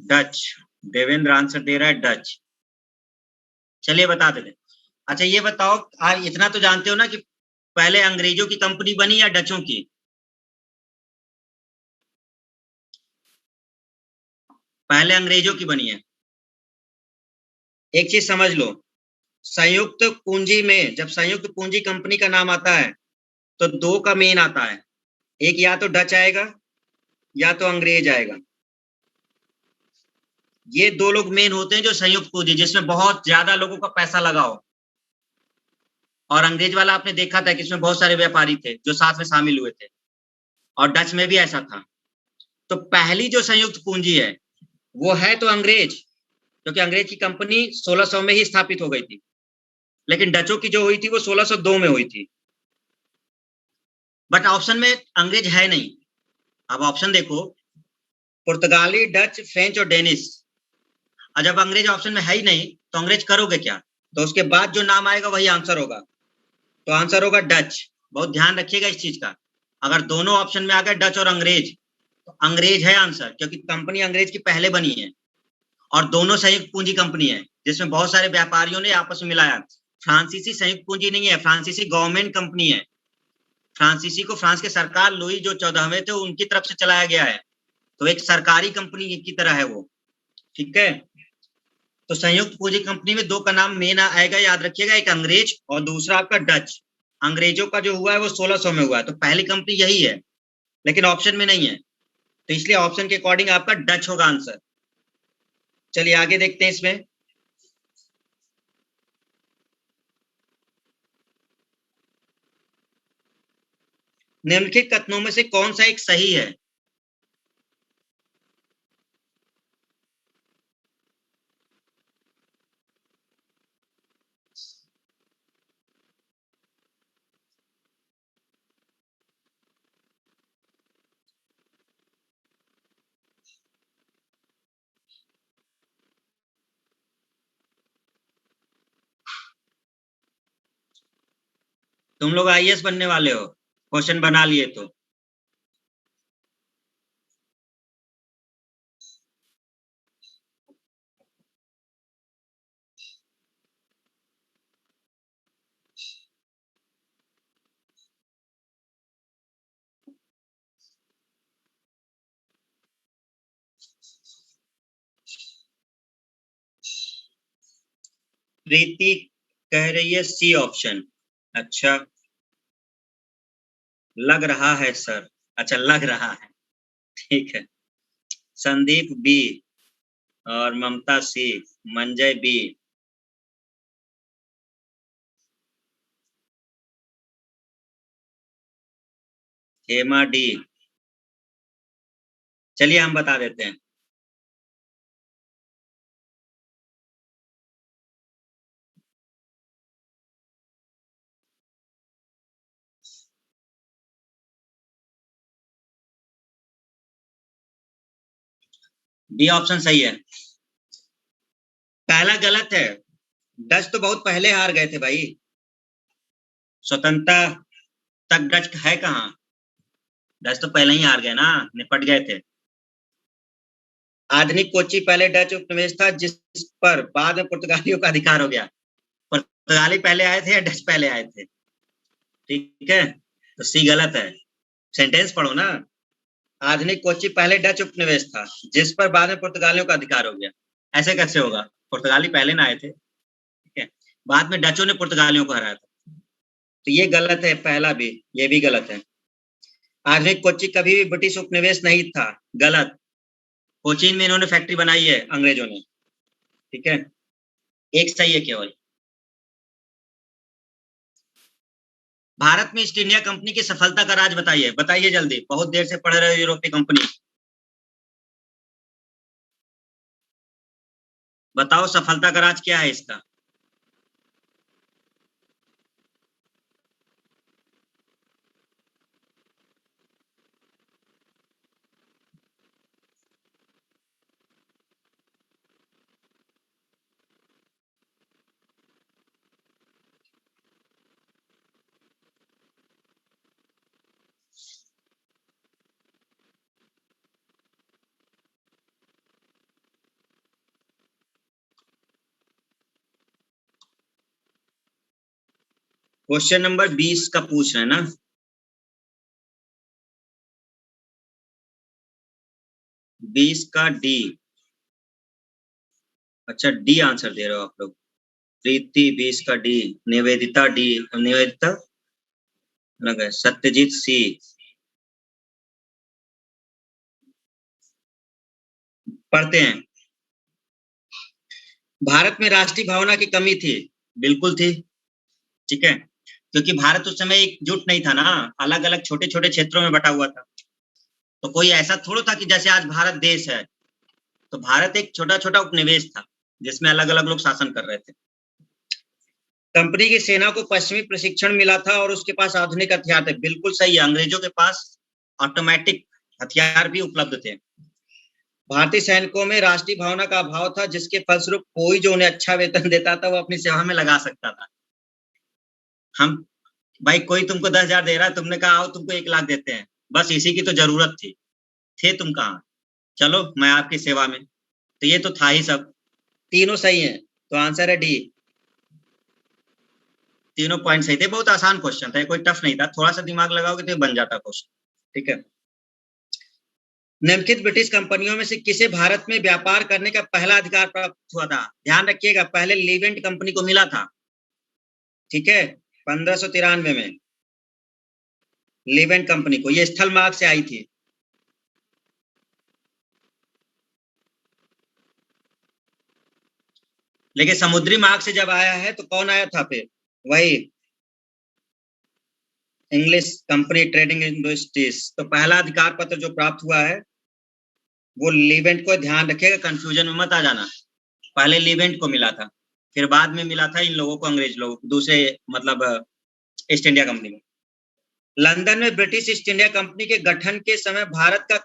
डच, देवेंद्र आंसर दे रहा है डच। चलिए बता देते। अच्छा ये बताओ, इतना तो जानते हो ना कि पहले अंग्रेजों की कंपनी बनी या डचों की। पहले अंग्रेजों की बनी है। एक चीज समझ लो, संयुक्त पूंजी में जब संयुक्त पूंजी कंपनी का नाम आता है तो दो का मेन आता है, एक या तो डच आएगा या तो अंग्रेज आएगा। ये दो लोग मेन होते हैं जो संयुक्त पूंजी, जिसमें बहुत ज्यादा लोगों का पैसा लगा हो। और अंग्रेज वाला आपने देखा था कि इसमें बहुत सारे व्यापारी थे जो साथ में शामिल हुए थे। और डच में भी ऐसा था। तो पहली जो संयुक्त पूंजी है वो है तो अंग्रेज, क्योंकि अंग्रेज की कंपनी 1600 में ही स्थापित हो गई थी, लेकिन डचों की जो हुई थी वो 1602 में हुई थी। बट ऑप्शन में अंग्रेज है नहीं। अब ऑप्शन देखो, पुर्तगाली, डच, फ्रेंच और डेनिश। और जब अंग्रेज ऑप्शन में है ही नहीं तो अंग्रेज करोगे क्या? तो उसके बाद जो नाम आएगा वही आंसर होगा। तो आंसर होगा डच। बहुत ध्यान रखिएगा इस चीज का। अगर दोनों ऑप्शन में आ गए डच और अंग्रेज, तो अंग्रेज है आंसर, क्योंकि कंपनी अंग्रेज की पहले बनी है और दोनों संयुक्त पूंजी कंपनी है, जिसमें बहुत सारे व्यापारियों ने आपस में मिलाया। फ्रांसीसी संयुक्त पूंजी नहीं है, फ्रांसीसी गवर्नमेंट कंपनी है। फ्रांसीसी को फ्रांस के सरकार लुई जो 14वें थे उनकी तरफ से चलाया गया है, तो एक सरकारी कंपनी की तरह है वो। ठीक है, तो संयुक्त पूंजी कंपनी में दो का नाम मेन आएगा, याद रखिएगा, एक अंग्रेज और दूसरा आपका डच। अंग्रेजों का जो हुआ है वो 1600 में हुआ है, तो पहली कंपनी यही है, लेकिन ऑप्शन में नहीं है, तो इसलिए ऑप्शन के अकॉर्डिंग आपका डच होगा आंसर। चलिए आगे देखते हैं इसमें। निम्नलिखित कथनों में से कौन सा एक सही है? तुम लोग आईएएस बनने वाले हो, क्वेश्चन बना लिए तो। प्रीति कह रही है सी ऑप्शन। अच्छा, लग रहा है सर। अच्छा, लग रहा है, ठीक है। संदीप बी, और ममता सी, मंजय बी। हेमा डी। चलिए हम बता देते हैं। बी ऑप्शन सही है। पहला गलत है। डच तो बहुत पहले हार गए थे भाई, स्वतंत्रता तक डच है कहाँ। डच तो पहले ही हार गए ना, निपट गए थे। आधुनिक कोच्चि पहले डच उपनिवेश था, जिस पर बाद में पुर्तगालियों का अधिकार हो गया। पुर्तगाली पहले आए थे या डच पहले आए थे? ठीक है, तो सी गलत है। सेंटेंस पढ़ो ना। आधुनिक कोच्चि पहले डच उपनिवेश था, जिस पर बाद में पुर्तगालियों का अधिकार हो गया। ऐसे कैसे होगा? पुर्तगाली पहले ना आए थे, ठीक है, बाद में डचों ने पुर्तगालियों को हराया था। तो ये गलत है, पहला भी, ये भी गलत है। आधुनिक कोच्चि कभी भी ब्रिटिश उपनिवेश नहीं था, गलत। कोचीन में इन्होंने फैक्ट्री बनाई है अंग्रेजों ने। ठीक है, एक सही है केवल। भारत में ईस्ट इंडिया कंपनी की सफलता का राज बताइए, बताइए जल्दी, बहुत देर से पढ़ रहे हो यूरोपीय कंपनी। बताओ सफलता का राज क्या है इसका। क्वेश्चन नंबर 20 का पूछ रहे हैं ना? 20 का डी। अच्छा, डी आंसर दे रहे हो आप लोग। प्रीति 20 का डी, निवेदिता डी, निवेदिता लग है, सत्यजीत सी। पढ़ते हैं। भारत में राष्ट्रीय भावना की कमी थी, बिल्कुल थी। ठीक है, क्योंकि भारत उस समय एकजुट नहीं था ना, अलग अलग छोटे छोटे क्षेत्रों में बटा हुआ था। तो कोई ऐसा थोड़ा था कि जैसे आज भारत देश है, तो भारत एक छोटा छोटा उपनिवेश था जिसमें अलग अलग लोग शासन कर रहे थे। कंपनी की सेना को पश्चिमी प्रशिक्षण मिला था और उसके पास आधुनिक हथियार थे। बिल्कुल सही है, अंग्रेजों के पास ऑटोमेटिक हथियार भी उपलब्ध थे। भारतीय सैनिकों में राष्ट्रीय भावना का अभाव था, जिसके फलस्वरूप कोई जो उन्हें अच्छा वेतन देता था वो अपनी सेवा में लगा सकता था। हम भाई, कोई तुमको 10,000 दे रहा है, तुमने कहा आओ तुमको 1 लाख देते हैं, बस इसी की तो जरूरत थी। थे तुम कहाँ, चलो मैं आपकी सेवा में। तो ये तो था ही सब। तीनों सही है, तो आंसर है डी। तीनों पॉइंट सही थे। बहुत आसान क्वेश्चन था, कोई टफ नहीं था, थोड़ा सा दिमाग लगाओगे तो बन जाता क्वेश्चन। ठीक है। निम्नलिखित ब्रिटिश कंपनियों में से किसे भारत में व्यापार करने का पहला अधिकार प्राप्त हुआ था? ध्यान रखिएगा, पहले लीवेंट कंपनी को मिला था। ठीक है, 1593 में लीवेंट कंपनी को, ये स्थल मार्ग से आई थी। लेकिन समुद्री मार्ग से जब आया है तो कौन आया था फिर? वही इंग्लिश कंपनी ट्रेडिंग इंडस्ट्रीज। तो पहला अधिकार पत्र जो प्राप्त हुआ है वो लीवेंट को, ध्यान रखिएगा कंफ्यूजन में मत आ जाना। पहले लीवेंट को मिला था, फिर बाद में मिला था इन लोगों को, अंग्रेज लोगों को, दूसरे मतलब ईस्ट इंडिया कंपनी में। लंदन में ब्रिटिश ईस्ट इंडिया कंपनी के गठन के समय भारत का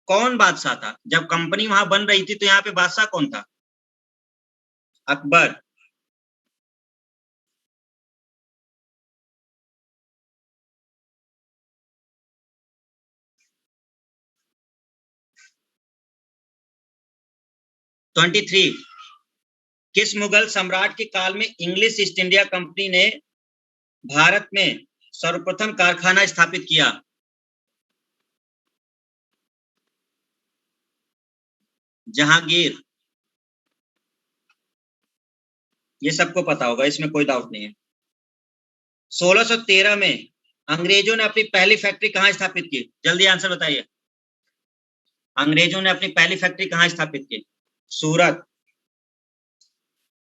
कौन बादशाह था? जब कंपनी वहां बन रही थी तो यहाँ पे बादशाह कौन था? अकबर। Twenty three. किस मुगल सम्राट के काल में इंग्लिश ईस्ट इंडिया कंपनी ने भारत में सर्वप्रथम कारखाना स्थापित किया? जहांगीर। ये सबको पता होगा, इसमें कोई डाउट नहीं है। 1613 में अंग्रेजों ने अपनी पहली फैक्ट्री कहां स्थापित की? जल्दी आंसर बताइए। अंग्रेजों ने अपनी पहली फैक्ट्री कहां स्थापित की? सूरत।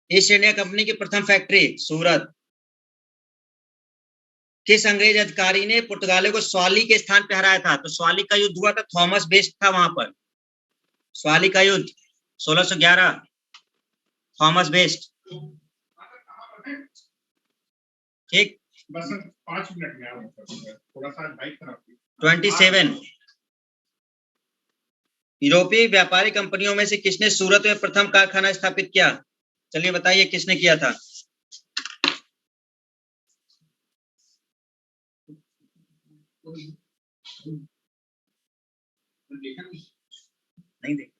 ईस्ट इंडिया कंपनी की प्रथम फैक्ट्री सूरत। किस अंग्रेज अधिकारी ने पुर्तगालियों को स्वाली के स्थान पर हराया था? तो स्वाली का युद्ध हुआ था, थॉमस बेस्ट था वहां पर। स्वाली का युद्ध 1611, थॉमस बेस्ट। ठीक, बस 5 मिनट में थोड़ा सा बाइक खराब। 27। यूरोपीय व्यापारी कंपनियों में से किसने सूरत में प्रथम कारखाना स्थापित किया? चलिए बताइए किसने किया था? नहीं देख।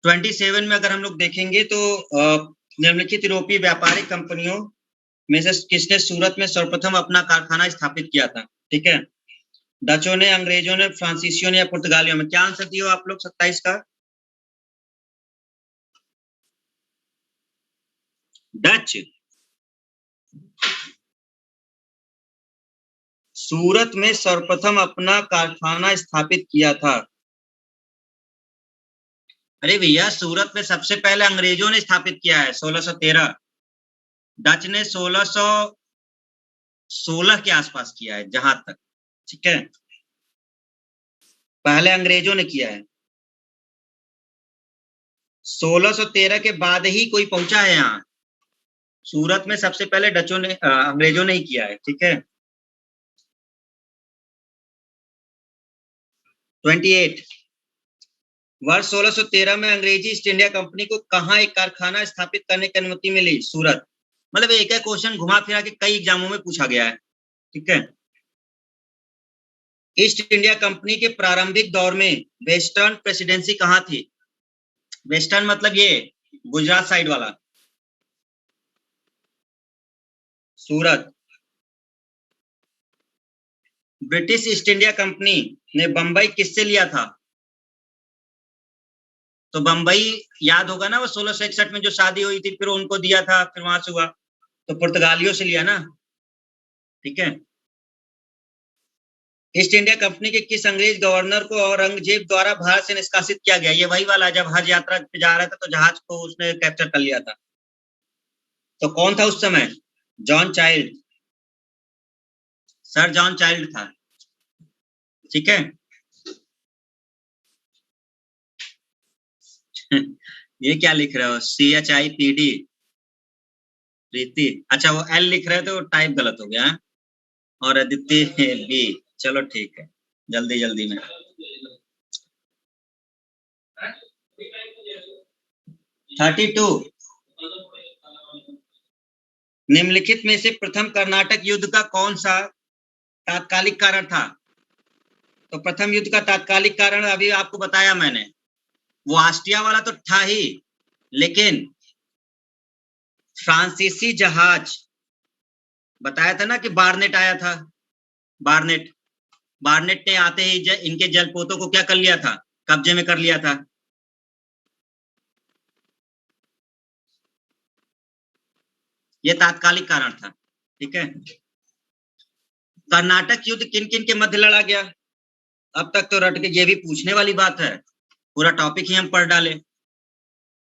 ट्वेंटी सेवन में अगर हम लोग देखेंगे तो निम्नलिखित यूरोपीय व्यापारिक कंपनियों में से किसने सूरत में सर्वप्रथम अपना कारखाना स्थापित किया था? ठीक है, डचों ने, अंग्रेजों ने, फ्रांसीसियों ने या पुर्तगालियों में? क्या आंसर दियो आप लोग 27 का? डच। सूरत में सर्वप्रथम अपना कारखाना स्थापित किया था। अरे भैया, सूरत में सबसे पहले अंग्रेजों ने स्थापित किया है 1613। डच ने 1616 के आसपास किया है जहां तक। ठीक है, पहले अंग्रेजों ने किया है। 1613 के बाद ही कोई पहुंचा है यहाँ। सूरत में सबसे पहले डचों ने, अंग्रेजों ने ही किया है। ठीक है। 28। वर्ष 1613 में अंग्रेजी ईस्ट इंडिया कंपनी को कहां एक कारखाना स्थापित करने की अनुमति मिली? सूरत। मतलब एक क्वेश्चन घुमा फिरा के कई एग्जामों में पूछा गया है। ठीक है। ईस्ट इंडिया कंपनी के प्रारंभिक दौर में वेस्टर्न प्रेसिडेंसी कहाँ थी? वेस्टर्न मतलब ये गुजरात साइड वाला, सूरत। ब्रिटिश ईस्ट इंडिया कंपनी ने बंबई किससे लिया था? तो बंबई याद होगा ना, वो 1661 में जो शादी हुई थी, फिर उनको दिया था, फिर वहां से हुआ, तो पुर्तगालियों से लिया ना। ठीक है। ईस्ट इंडिया कंपनी के किस अंग्रेज गवर्नर को औरंगजेब द्वारा भारत से निष्कासित किया गया? ये वही वाला, जब हज यात्रा पे जा रहा था तो जहाज को उसने कैप्चर कर लिया था। तो कौन था उस समय? John child, sir John child था। ठीक है। ये क्या लिख रहे हो? CHIPD, प्रीति। अच्छा, वो L लिख रहे थे, वो टाइप गलत हो गया है। और अदिति B। चलो ठीक है, जल्दी जल्दी में। 32। निम्नलिखित में से प्रथम कर्नाटक युद्ध का कौन सा तात्कालिक कारण था? तो प्रथम युद्ध का तात्कालिक कारण अभी आपको बताया मैंने, वो ऑस्ट्रिया वाला तो था ही, लेकिन फ्रांसीसी जहाज, बताया था ना कि बार्नेट आया था। बार्नेट, बार्नेट ने आते ही इनके जलपोतों को क्या कर लिया था? कब्जे में कर लिया था। ये तात्कालिक कारण था। ठीक है। कर्नाटक युद्ध किन किन के मध्य लड़ा गया? अब तक तो रट के, ये भी पूछने वाली बात है, पूरा टॉपिक ही हम पढ़ डाले।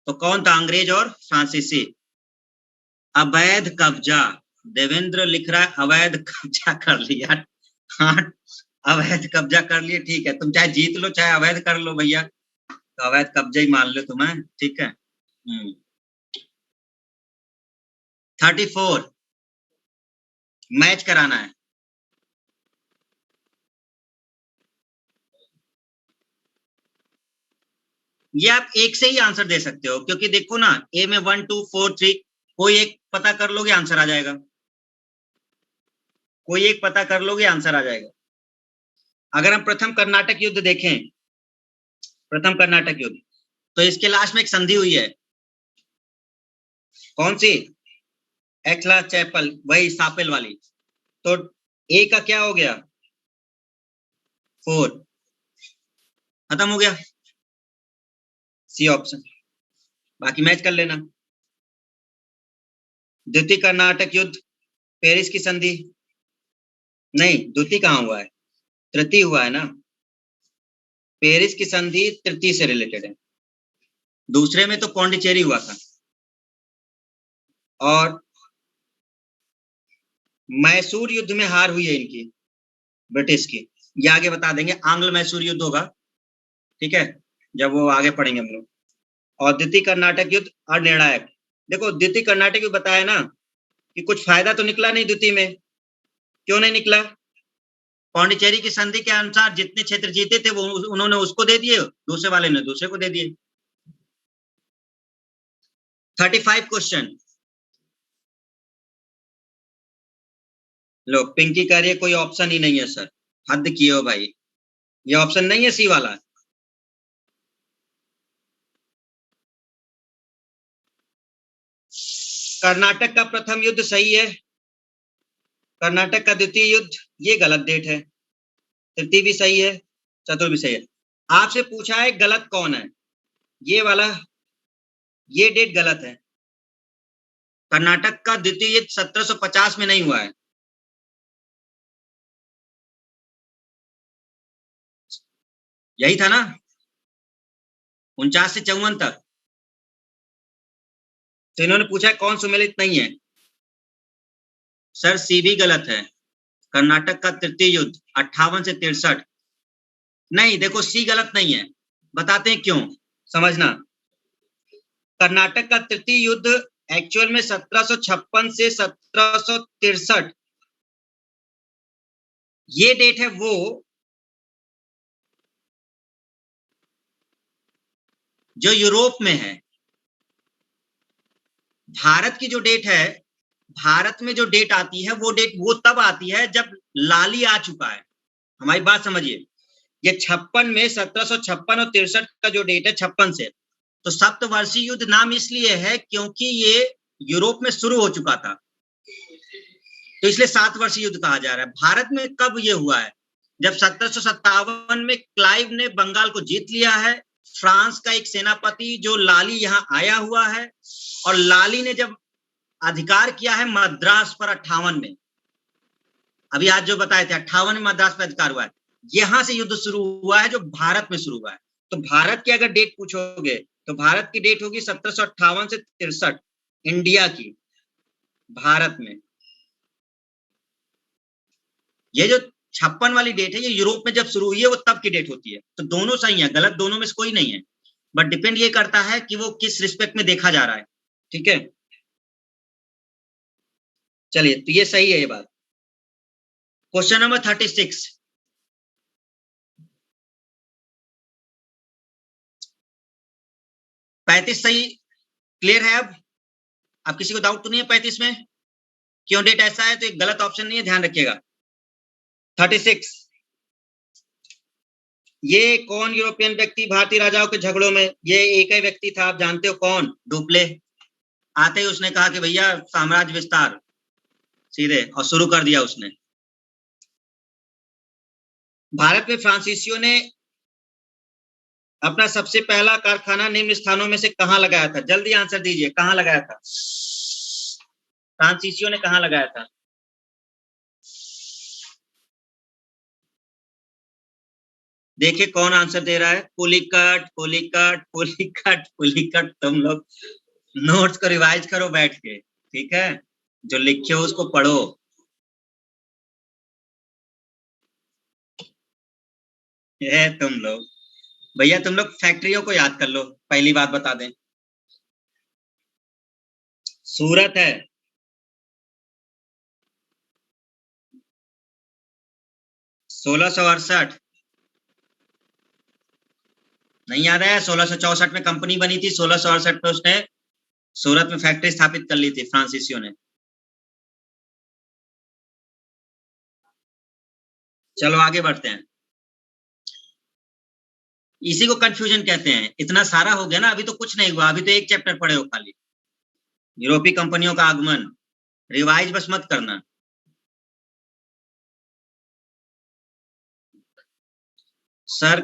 तो कौन था? अंग्रेज और फ्रांसीसी। अवैध कब्जा, देवेंद्र लिख रहा है अवैध कब्जा कर लिया। हाँ, अवैध कब्जा कर लिए, ठीक है, तुम चाहे जीत लो चाहे अवैध कर लो भैया, तो अवैध कब्जा ही मान लो तुम्हें। ठीक है। 34, मैच कराना है। ये आप एक से ही आंसर दे सकते हो, क्योंकि देखो ना, ए में 1 2 4 3, कोई एक पता कर लोगे आंसर आ जाएगा, कोई एक पता कर लोगे आंसर आ जाएगा। अगर हम प्रथम कर्नाटक युद्ध देखें, प्रथम कर्नाटक युद्ध, तो इसके लास्ट में एक संधि हुई है, कौन सी? एक्ला चैपल, वही सापेल वाली। तो ए का क्या हो गया? 4, खत्म हो गया, सी ऑप्शन। बाकी मैच कर लेना। द्वितीय कर्नाटक युद्ध, पेरिस की संधि। नहीं, द्वितीय कहाँ हुआ है? तृतीय हुआ है ना। पेरिस की संधि तृतीय से रिलेटेड है, दूसरे में तो पौंडीचेरी हुआ था। और मैसूर युद्ध में हार हुई है इनकी, ब्रिटिश की, ये आगे बता देंगे, आंग्ल मैसूर युद्ध होगा। ठीक है, जब वो आगे पढ़ेंगे हम लोग। और द्वितीय कर्नाटक युद्ध अनिर्णायक। देखो, द्वितीय कर्नाटक युद्ध बताया ना कि कुछ फायदा तो निकला नहीं द्वितीय में। क्यों नहीं निकला? पौंडीचेरी की संधि के अनुसार जितने क्षेत्र जीते थे वो उन्होंने उसको दे दिए, दूसरे वाले ने दूसरे को दे दिए। 35 क्वेश्चन। लो, पिंकी कह रही है कोई ऑप्शन ही नहीं है सर, हद किए हो भाई, ये ऑप्शन नहीं है सी वाला। कर्नाटक का प्रथम युद्ध सही है, कर्नाटक का द्वितीय युद्ध ये गलत डेट है, तृतीय भी सही है, चतुर्थ भी सही है। आपसे पूछा है गलत कौन है, ये वाला, ये डेट गलत है। कर्नाटक का द्वितीय युद्ध 1750 में नहीं हुआ है। यही था ना, 49 से 54 तक। तो इन्होंने पूछा कौन सुमेलित नहीं है। सर सी भी गलत है, कर्नाटक का तृतीय युद्ध 58 से 63। नहीं, देखो सी गलत नहीं है, बताते हैं क्यों, समझना। कर्नाटक का तृतीय युद्ध एक्चुअल में 1756 से 1763, ये डेट है वो जो यूरोप में है। भारत की जो डेट है, भारत में जो डेट आती है वो डेट वो तब आती है जब लाली आ चुका है। हमारी बात समझिए, ये 56 में 1756 और 63 का जो डेट है 56 से, तो सप्तवर्षीय युद्ध नाम इसलिए है क्योंकि ये यूरोप में शुरू हो चुका था, तो इसलिए 7 वर्षीय युद्ध कहा जा रहा है। भारत में कब ये हुआ है? जब 1757 में क्लाइव ने बंगाल को जीत लिया है। फ्रांस का एक सेनापति जो लाली यहाँ आया हुआ है, और लाली ने जब अधिकार किया है मद्रास पर 58 में, अभी आज जो बताए थे 58 में मद्रास पर अधिकार हुआ है, यहां से युद्ध शुरू हुआ है जो भारत में शुरू हुआ है। तो भारत की अगर डेट पूछोगे तो भारत की डेट होगी 1758 से 63, इंडिया की, भारत में। ये जो 56 वाली डेट है ये यूरोप में जब शुरू हुई है वो तब की डेट होती है। तो दोनों सही है, गलत दोनों में से कोई नहीं है, बट डिपेंड ये करता है कि वो किस रिस्पेक्ट में देखा जा रहा है। ठीक है, चलिए, तो ये सही है ये बात। क्वेश्चन नंबर 36, पैंतीस सही क्लियर है? अब किसी को डाउट तो नहीं है 35 में क्यों डेट ऐसा है? तो एक गलत ऑप्शन नहीं है, ध्यान रखिएगा। 36, ये कौन यूरोपियन व्यक्ति भारतीय राजाओं के झगड़ों में, ये एक ही व्यक्ति था, आप जानते हो कौन? डुप्ले। आते ही उसने कहा कि भैया साम्राज्य विस्तार, सीधे, और शुरू कर दिया उसने। भारत में फ्रांसीसियों ने अपना सबसे पहला कारखाना निम्न स्थानों में से कहां लगाया था? जल्दी आंसर दीजिए, कहां लगाया था? फ्रांसीसियों ने कहां लगाया था? देखिए कौन आंसर दे रहा है। पुलिकट, पुलिकट, पुलिकट, पुलिकट। तुम लोग नोट्स को रिवाइज करो बैठ के, ठीक है? जो लिखे हो उसको पढ़ो। ये तुम लोग, भैया तुम लोग फैक्ट्रियों को याद कर लो, पहली बात बता दें। सूरत है। सोलह सौ अड़सठ नहीं याद है? 1664 में कंपनी बनी थी, 1668 में उसने सूरत में फैक्ट्री स्थापित कर ली थी फ्रांसीसियों ने। चलो आगे बढ़ते हैं। इसी को कंफ्यूजन कहते हैं। इतना सारा हो गया ना, अभी तो कुछ नहीं हुआ, अभी तो एक चैप्टर पढ़े हो खाली, यूरोपीय कंपनियों का आगमन। रिवाइज बस मत करना। सर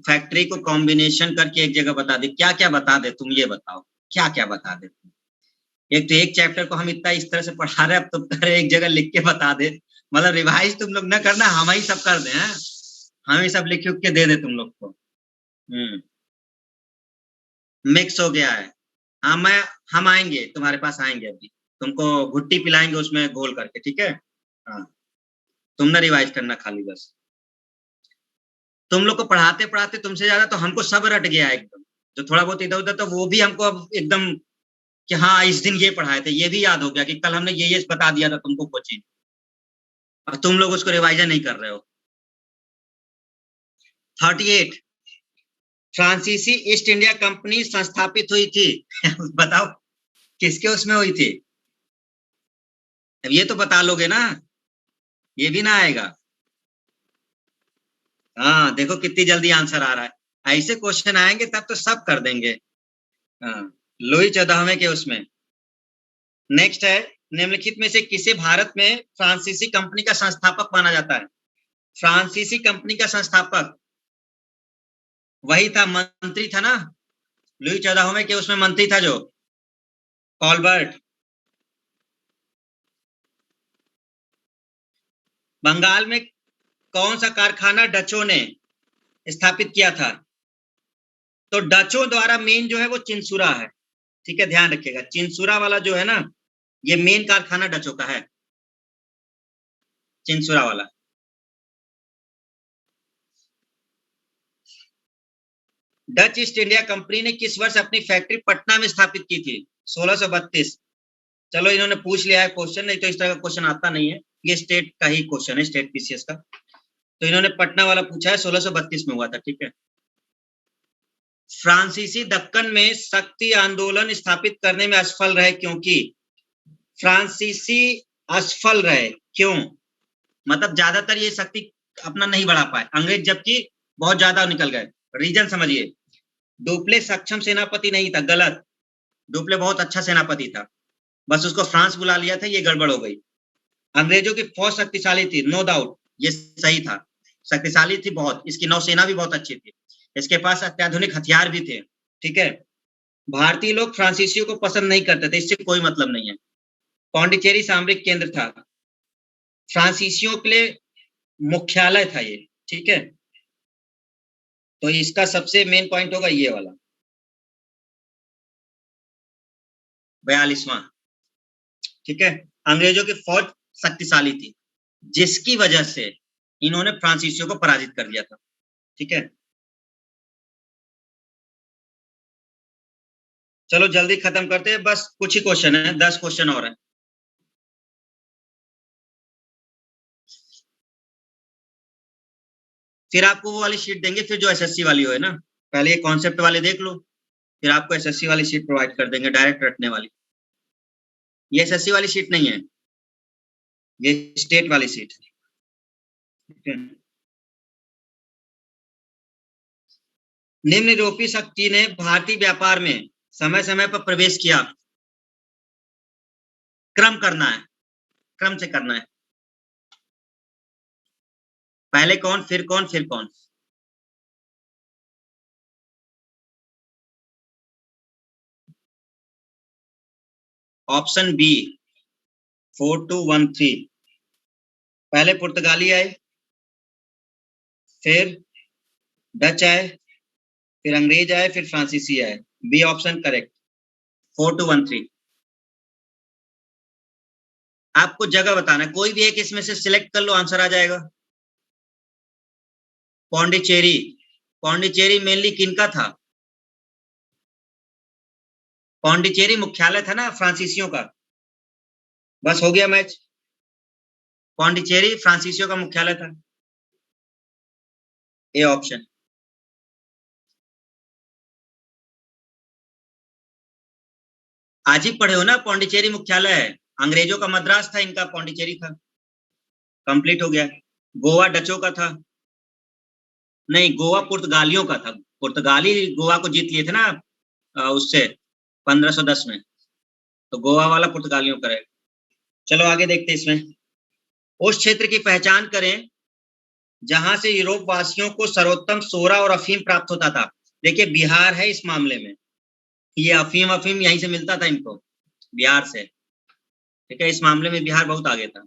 फैक्ट्री को कॉम्बिनेशन करके एक जगह बता दे, क्या क्या बता दे तुम ये बताओ, क्या क्या बता दे तुम? एक तो एक चैप्टर को हम इतना इस तरह से पढ़ा रहे हैं, अब तुम एक जगह लिख के बता दे, मतलब रिवाइज तुम लोग न करना, हम ही सब कर दे हैं, हम ही सब लिख के दे दे तुम लोग को। मिक्स हो गया है। हाँ, हम आएंगे तुम्हारे पास, आएंगे अभी, तुमको घुट्टी पिलाएंगे उसमें घोल करके, ठीक है? हाँ, तुम ना रिवाइज करना खाली बस। तुम लोग को पढ़ाते पढ़ाते तुमसे ज्यादा तो हमको सब रट गया है एकदम। जो थोड़ा बहुत इधर उधर तो वो भी हमको अब एकदम, कि हाँ इस दिन ये पढ़ाए थे, ये भी याद हो गया कि कल हमने ये बता दिया था तुमको कोचिंग, और तुम लोग उसको रिवाइजन नहीं कर रहे हो। 38, फ्रांसीसी ईस्ट इंडिया कंपनी संस्थापित हुई थी। बताओ किसके उसमें हुई थी? अब ये तो बता लोगे ना, ये भी ना आएगा। हाँ देखो कितनी जल्दी आंसर आ रहा है, ऐसे क्वेश्चन आएंगे तब तो सब कर देंगे। हाँ, लुई 14वें के उसमें। नेक्स्ट है, निम्नलिखित में से किसे भारत में फ्रांसीसी कंपनी का संस्थापक माना जाता है? फ्रांसीसी कंपनी का संस्थापक वही था, मंत्री था ना, लुई 14वें के उसमें मंत्री था जो कॉलबर्ट। बंगाल में कौन सा कारखाना डचों ने स्थापित किया था? तो डचों द्वारा मेन जो है वो चिंसुरा है, ठीक है, ध्यान रखिएगा। चिंसुरा वाला जो है ना, ये मेन कारखाना डचों का है, चिंसुरा वाला। डच ईस्ट इंडिया कंपनी ने किस वर्ष अपनी फैक्ट्री पटना में स्थापित की थी? 1632। चलो इन्होंने पूछ लिया है क्वेश्चन, नहीं तो इस तरह का क्वेश्चन आता नहीं है, ये स्टेट का ही क्वेश्चन है, स्टेट पीसीएस का। तो इन्होंने पटना वाला पूछा है, 1632 में हुआ था, ठीक है। फ्रांसीसी दक्कन में शक्ति आंदोलन स्थापित करने में असफल रहे क्योंकि? फ्रांसीसी असफल रहे क्यों? मतलब ज्यादातर ये शक्ति अपना नहीं बढ़ा पाए अंग्रेज, जबकि बहुत ज्यादा निकल गए। रीजन समझिए, डुप्ले सक्षम सेनापति नहीं था, गलत। डुप्ले बहुत अच्छा सेनापति था, बस उसको फ्रांस बुला लिया था, ये गड़बड़ हो गई। अंग्रेजों की फौज शक्तिशाली थी, नो डाउट, ये सही था, शक्तिशाली थी बहुत, इसकी नौसेना भी बहुत अच्छी थी, इसके पास अत्याधुनिक हथियार भी थे, ठीक है। भारतीय लोग फ्रांसीसियों को पसंद नहीं करते थे, इससे कोई मतलब नहीं है। पौंडीचेरी सामरिक केंद्र था, फ्रांसीसियों के लिए मुख्यालय था ये, ठीक है। तो इसका सबसे मेन पॉइंट होगा ये वाला, 42वां, ठीक है। अंग्रेजों की फौज शक्तिशाली थी, जिसकी वजह से इन्होंने फ्रांसीसियों को पराजित कर दिया था, ठीक है। चलो जल्दी खत्म करते हैं, बस कुछ ही क्वेश्चन है, 10 क्वेश्चन और है। फिर आपको वो वाली शीट देंगे, फिर जो एसएससी वाली हो, है ना। पहले ये कॉन्सेप्ट वाले देख लो, फिर आपको एसएससी वाली शीट प्रोवाइड कर देंगे, डायरेक्ट रटने वाली। ये एसएससी वाली शीट नहीं है, ये स्टेट वाली शीट है। निम्न यूरोपीय शक्ति ने भारतीय व्यापार में समय समय पर प्रवेश किया। क्रम करना है, क्रम से करना है, पहले कौन फिर कौन फिर कौन। Option B 4213। पहले पुर्तगाली आए, फिर डच आए, फिर अंग्रेज आए, फिर फ्रांसीसी आए। B option correct, 4213। आपको जगह बताना है, कोई भी एक इसमें से सिलेक्ट कर लो, आंसर आ जाएगा। पौंडीचेरी, पौंडीचेरी मेनली किनका था? पौंडीचेरी मुख्यालय था ना फ्रांसीसियों का। बस हो गया मैच, पौंडीचेरी फ्रांसीसियों का मुख्यालय था। A option. आज ही पढ़े हो ना, पौंडीचेरी मुख्यालय है, अंग्रेजों का मद्रास था, इनका पौंडीचेरी था। कंप्लीट हो गया। गोवा डचों का था। नहीं, गोवा पुर्तगालियों का था, पुर्तगाली गोवा को जीत लिए थे ना, उससे 1510 में, तो गोवा वाला पुर्तगालियों का है। चलो आगे देखते हैं इसमें। उस क्षेत्र की पहचान करें जहां से यूरोप वासियों को सर्वोत्तम सोरा और अफीम प्राप्त होता था। देखिए बिहार है इस मामले में, ये अफीम अफीम यहीं से मिलता था इनको, बिहार से, ठीक है। इस मामले में बिहार बहुत आगे था।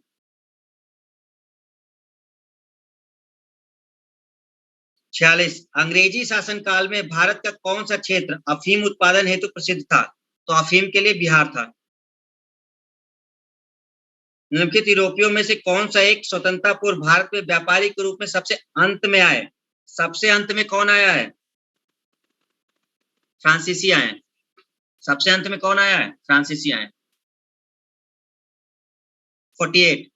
46, अंग्रेजी शासनकाल में भारत का कौन सा क्षेत्र अफीम उत्पादन हेतु प्रसिद्ध था? तो अफीम के लिए बिहार था। निम्नलिखित यूरोपियों में से कौन सा एक स्वतंत्रता पूर्व भारत में व्यापारी के रूप में सबसे अंत में आए? सबसे अंत में कौन आया है? फ्रांसीसी आए हैं। सबसे अंत में कौन आया है? फ्रांसीसी आए हैं। 48,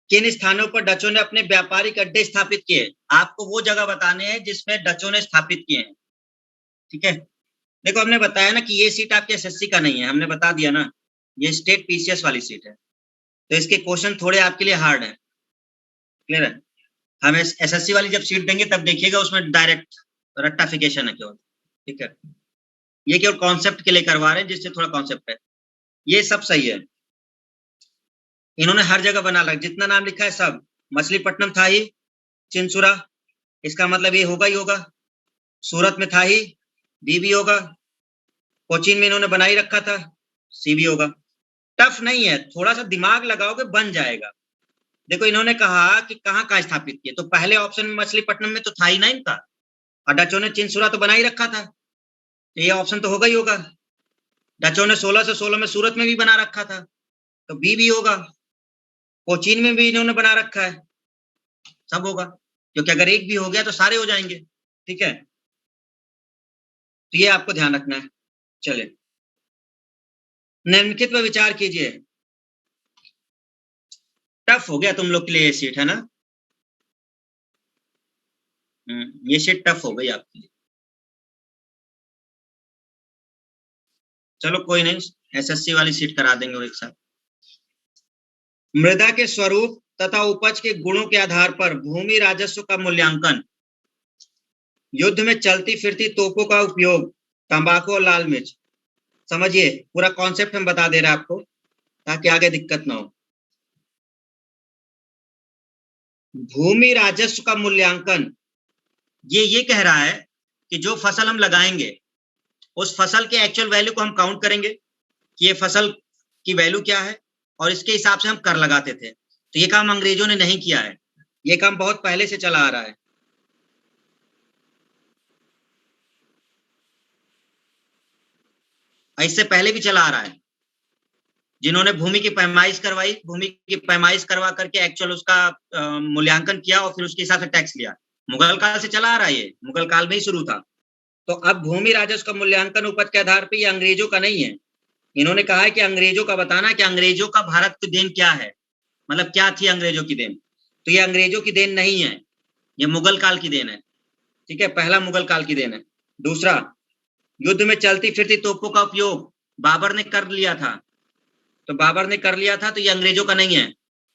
किन स्थानों पर डचों ने अपने व्यापारिक अड्डे स्थापित किए? आपको वो जगह बताने हैं जिसमें डचों ने स्थापित किए हैं, ठीक है। देखो हमने बताया ना कि ये सीट आपके एसएससी का नहीं है, हमने बता दिया ना, ये स्टेट पीसीएस वाली सीट है, तो इसके क्वेश्चन थोड़े आपके लिए हार्ड है, क्लियर है। हम एसएससी वाली जब सीट देंगे तब देखिएगा, उसमें डायरेक्ट रट्टाफिकेशन है केवल, ठीक है। ये केवल कॉन्सेप्ट के लिए करवा रहे हैं, जिससे थोड़ा कॉन्सेप्ट है, ये सब सही है। इन्होंने हर जगह बना रखा, जितना नाम लिखा है सब, मछलीपट्टनम था ही, चिंसुरा, इसका मतलब ये होगा ही होगा। सूरत में था ही, डी भी होगा। कोचीन में इन्होंने बना ही रखा था, सी भी होगा। टफ नहीं है, थोड़ा सा दिमाग लगाओगे बन जाएगा। देखो इन्होंने कहा कि कहाँ कहाँ स्थापित किए, तो पहले ऑप्शन में मछलीपट्टनम में तो था ही ना इनका, और डचों ने चिंसुरा तो बना ही रखा था, तो ये ऑप्शन तो होगा ही होगा। डचों ने 1616 में सूरत में भी बना रखा था, तो बी भी होगा। कोचीन में भी इन्होंने बना रखा है, सब होगा, क्योंकि अगर एक भी हो गया तो सारे हो जाएंगे, ठीक है। तो ये आपको ध्यान रखना है। चले निम्नलिखित पर विचार कीजिए। टफ हो गया तुम लोग के लिए ये सीट, है ना। ये सीट टफ हो गई आपके लिए। चलो कोई नहीं, एसएससी वाली सीट करा देंगे वो एक साथ। मृदा के स्वरूप तथा उपज के गुणों के आधार पर भूमि राजस्व का मूल्यांकन, युद्ध में चलती फिरती तोपों का उपयोग, तंबाकू और लाल मिर्च। समझिए, पूरा कॉन्सेप्ट हम बता दे रहे हैं आपको ताकि आगे दिक्कत ना हो। भूमि राजस्व का मूल्यांकन ये कह रहा है कि जो फसल हम लगाएंगे उस फसल के एक्चुअल वैल्यू को हम काउंट करेंगे कि ये फसल की वैल्यू क्या है, और इसके हिसाब से हम कर लगाते थे। तो ये काम अंग्रेजों ने नहीं किया है, ये काम बहुत पहले से चला आ रहा है। इससे पहले भी चला आ रहा है। जिन्होंने भूमि की पैमाइश करवाई, भूमि की पैमाइश करवा करके एक्चुअल उसका मूल्यांकन किया और फिर उसके हिसाब से टैक्स लिया। मुगल काल से चला आ रहा है, ये मुगल काल में ही शुरू था। तो अब भूमि राजस्व का मूल्यांकन उपज के आधार पर ये अंग्रेजों का नहीं है। इन्होंने कहा है कि अंग्रेजों का बताना कि अंग्रेजों का भारत की देन क्या है, मतलब क्या थी अंग्रेजों की देन। तो ये अंग्रेजों की देन नहीं है, ये मुगल काल की देन है। ठीक है, पहला मुगल काल की देन है। दूसरा, युद्ध में चलती फिरती तोपों का उपयोग बाबर ने कर लिया था, तो बाबर ने कर लिया था, तो ये अंग्रेजों का नहीं है।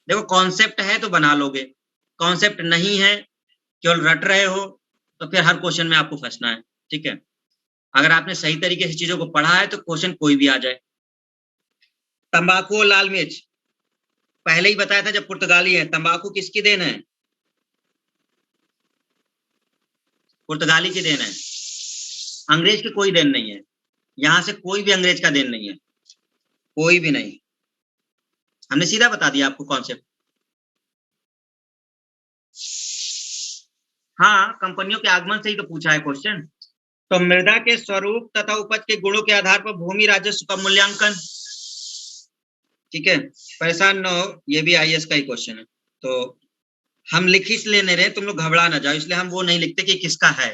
देखो, कॉन्सेप्ट है तो बना लोगे, कॉन्सेप्ट नहीं है, केवल रट रहे हो, तो फिर हर क्वेश्चन में आपको फंसना है। ठीक है, अगर आपने सही तरीके से चीजों को पढ़ा है तो क्वेश्चन कोई भी आ जाए। तंबाकू और लाल मिर्च पहले ही बताया था जब पुर्तगाली है। तंबाकू किसकी देन है? पुर्तगाली की देन है, अंग्रेज की कोई देन नहीं है। यहां से कोई भी अंग्रेज का देन नहीं है, कोई भी नहीं। हमने सीधा बता दिया आपको कॉन्सेप्ट। हाँ, कंपनियों के आगमन से ही तो पूछा है क्वेश्चन। तो मृदा के स्वरूप तथा उपज के गुणों के आधार पर भूमि राजस्व का मूल्यांकन। ठीक है, परेशान न हो, ये भी आईएएस का ही क्वेश्चन है। तो हम लिख ही लेने रहे, तुम लोग घबरा ना जाओ, इसलिए हम वो नहीं लिखते कि किसका है।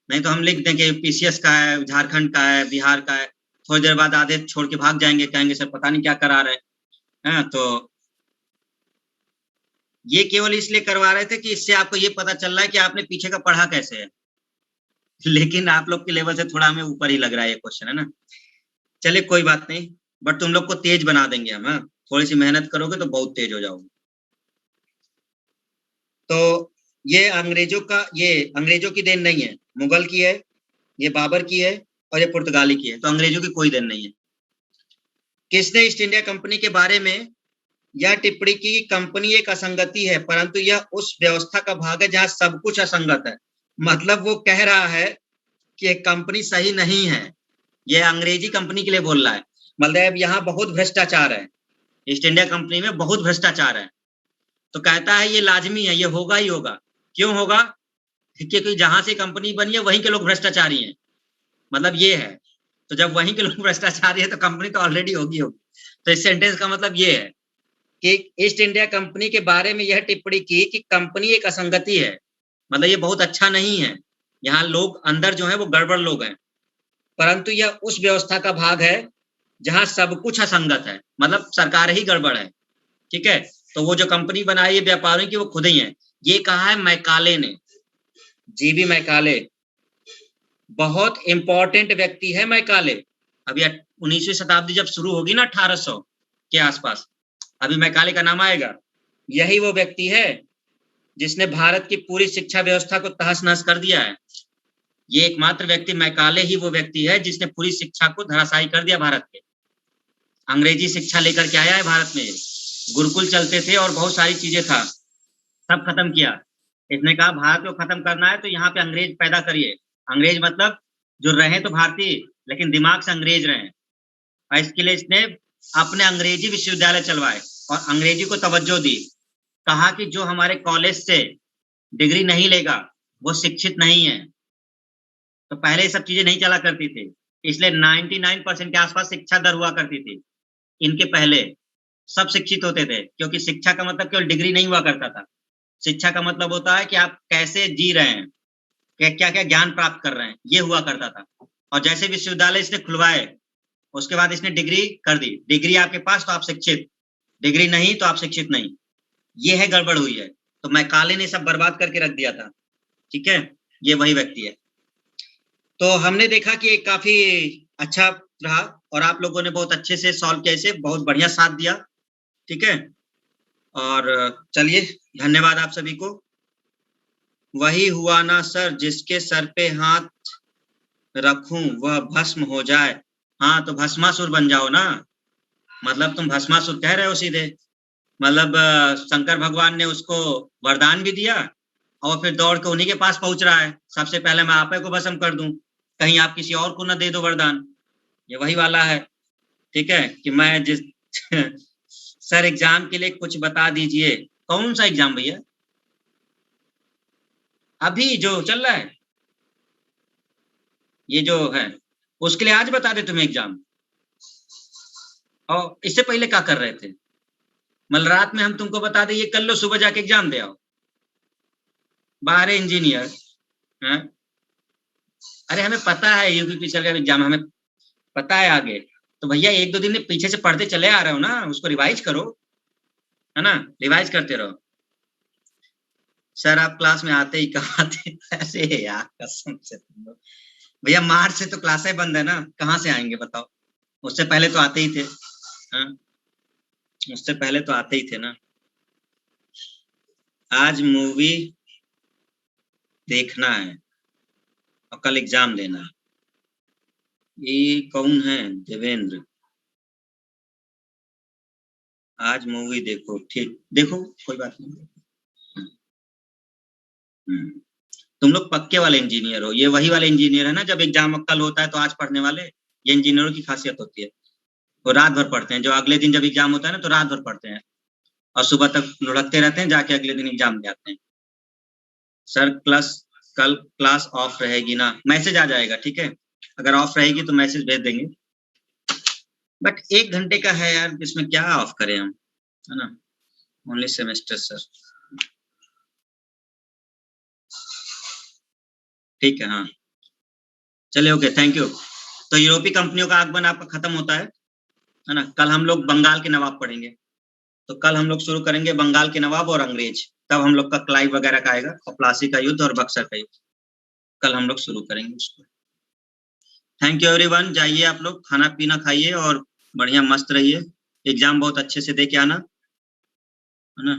नहीं तो हम लिख दें कि पीसीएस का है, झारखंड का है, बिहार का है, थोड़ी देर बाद आधे छोड़ के भाग जाएंगे, कहेंगे सर पता नहीं क्या करा रहे हैं। तो ये केवल इसलिए करवा रहे थे कि इससे आपको ये पता चल रहा है कि आपने पीछे का पढ़ा कैसे है। लेकिन आप लोग के लेवल से थोड़ा हमें ऊपर ही लग रहा है ये क्वेश्चन, है ना। चलिए कोई बात नहीं, बट तुम लोग को तेज बना देंगे हम। हाँ, थोड़ी सी मेहनत करोगे तो बहुत तेज हो जाओगे। तो ये अंग्रेजों की देन नहीं है, मुगल की है, ये बाबर की है, और ये पुर्तगाली की है। तो अंग्रेजों की कोई देन नहीं है। किसने ईस्ट इंडिया कंपनी के बारे में यह टिप्पणी की कि कंपनी एक असंगति है, परंतु यह उस व्यवस्था का भाग है जहां सब कुछ असंगत है। मतलब वो कह रहा है कि एक कंपनी सही नहीं है, ये अंग्रेजी कंपनी के लिए बोल रहा है। मतलब यहाँ बहुत भ्रष्टाचार है, ईस्ट इंडिया कंपनी में बहुत भ्रष्टाचार है। तो कहता है ये लाजमी है, ये होगा ही होगा। क्यों होगा? क्योंकि जहां से कंपनी बनी है वहीं के लोग भ्रष्टाचारी हैं, मतलब ये है। तो जब वहीं के लोग भ्रष्टाचारी है तो कंपनी तो ऑलरेडी होगी होगी। तो इस सेंटेंस का मतलब ये है कि ईस्ट इंडिया कंपनी के बारे में यह टिप्पणी की कि कंपनी एक असंगति है, मतलब ये बहुत अच्छा नहीं है, यहाँ लोग अंदर जो है वो गड़बड़ लोग हैं, परंतु यह उस व्यवस्था का भाग है जहां सब कुछ असंगत है, मतलब सरकार ही गड़बड़ है। ठीक है, तो वो जो कंपनी बनाई है व्यापारियों की वो खुद ही है। ये कहा है मैकाले ने, जीबी मैकाले, बहुत इंपॉर्टेंट व्यक्ति है मैकाले। अभी 19वीं शताब्दी जब शुरू होगी ना 1800 के आसपास, अभी मैकाले का नाम आएगा। यही वो व्यक्ति है जिसने भारत की पूरी शिक्षा व्यवस्था को तहस नहस कर दिया है। ये एकमात्र व्यक्ति मैकाले ही वो व्यक्ति है जिसने पूरी शिक्षा को धराशायी कर दिया भारत के। अंग्रेजी शिक्षा लेकर के आया है भारत में, गुरुकुल चलते थे और बहुत सारी चीजें था, सब खत्म किया। इसने कहा भारत को खत्म करना है तो यहाँ पे अंग्रेज पैदा करिए। अंग्रेज मतलब जो रहे तो भारतीय, लेकिन दिमाग से अंग्रेज रहे। और इसके लिए इसने अपने अंग्रेजी विश्वविद्यालय चलवाए और अंग्रेजी को तवज्जो दी। कहा कि जो हमारे कॉलेज से डिग्री नहीं लेगा वो शिक्षित नहीं है। तो पहले ये सब चीजें नहीं चला करती थी, इसलिए 99% के आसपास शिक्षा दर हुआ करती थी। इनके पहले सब शिक्षित होते थे, क्योंकि शिक्षा का मतलब केवल डिग्री नहीं हुआ करता था। शिक्षा का मतलब होता है कि आप कैसे जी रहे हैं, क्या क्या ज्ञान प्राप्त कर रहे हैं, ये हुआ करता था। और जैसे विश्वविद्यालय इसने खुलवाए उसके बाद इसने डिग्री कर दी। डिग्री आपके पास तो आप शिक्षित, डिग्री नहीं तो आप शिक्षित नहीं। ये है गड़बड़ हुई है। तो मैकाले ने सब बर्बाद करके रख दिया था। ठीक है, ये वही व्यक्ति है। तो हमने देखा कि ये काफी अच्छा रहा और आप लोगों ने बहुत अच्छे से सॉल्व किया, इसे बहुत बढ़िया साथ दिया। ठीक है, और चलिए, धन्यवाद आप सभी को। वही हुआ ना सर, जिसके सर पे हाथ रखूं वह भस्म हो जाए। हाँ, तो भस्मासुर बन जाओ ना, मतलब तुम भस्मासुर कह रहे हो सीधे। मतलब शंकर भगवान ने उसको वरदान भी दिया और फिर दौड़ के उन्हीं के पास पहुंच रहा है, सबसे पहले मैं आप ही को भस्म कर दूं, कहीं आप किसी और को ना दे दो वरदान। ये वही वाला है, ठीक है, कि मैं जिस सर एग्जाम के लिए कुछ बता दीजिए। कौन सा एग्जाम भैया? अभी जो चल रहा है, ये जो है, उसके लिए आज बता दे तुम्हें एग्जाम? और इससे पहले क्या कर रहे थे? मतलब रात में हम तुमको बता दें ये कर लो, सुबह जाके एग्जाम दे आओ। बाहर इंजीनियर हैं? अरे हमें पता है यूपी पिछल का एग्जाम, हमें पता है आगे। तो भैया एक दो दिन में पीछे से पढ़ते चले आ रहे हो ना, उसको रिवाइज करो, है ना, रिवाइज करते रहो। सर आप क्लास में आते ही कहाँ थे? अरे यार कसम से तुम लोग, भैया मार्च से तो क्लासें बंद है ना, कहाँ से आएंगे बताओ? उससे पहले तो आते ही थे। हाँ, उससे पहले तो आते ही थे ना। आज मूवी देखना है और कल एग्जाम देना है। ये कौन है? देवेंद्र। आज मूवी देखो, ठीक देखो, कोई बात नहीं। हम्म, तुम लोग पक्के वाले इंजीनियर हो, ये वही वाले इंजीनियर है ना, जब एग्जाम कल होता है तो आज पढ़ने वाले। ये इंजीनियरों की खासियत होती है, वो रात भर पढ़ते हैं, जो अगले दिन जब एग्जाम होता है ना तो रात भर पढ़ते हैं और सुबह तक लुढ़कते रहते हैं, जाके अगले दिन एग्जाम दे आते हैं। सर क्लास, कल क्लास ऑफ रहेगी ना? मैसेज आ जाएगा, ठीक है, अगर ऑफ रहेगी तो मैसेज भेज देंगे। बट 1 घंटे का है यार, इसमें क्या ऑफ करें हम, है ना? ओनली सेमेस्टर सर, ठीक है, हाँ, चलिए, ओके, थैंक यू। तो यूरोपीय कंपनियों का आगमन आपका खत्म होता है ना? कल हम लोग बंगाल के नवाब पढ़ेंगे, तो कल हम लोग शुरू करेंगे बंगाल के नवाब और अंग्रेज, तब हम लोग का क्लाइव वगैरह का आएगा, और प्लासी का युद्ध और बक्सर का युद्ध, कल हम लोग शुरू करेंगे उसको। थैंक यू एवरीवन, जाइए आप लोग खाना पीना खाइए और बढ़िया मस्त रहिए, एग्जाम बहुत अच्छे से दे के आना, है ना?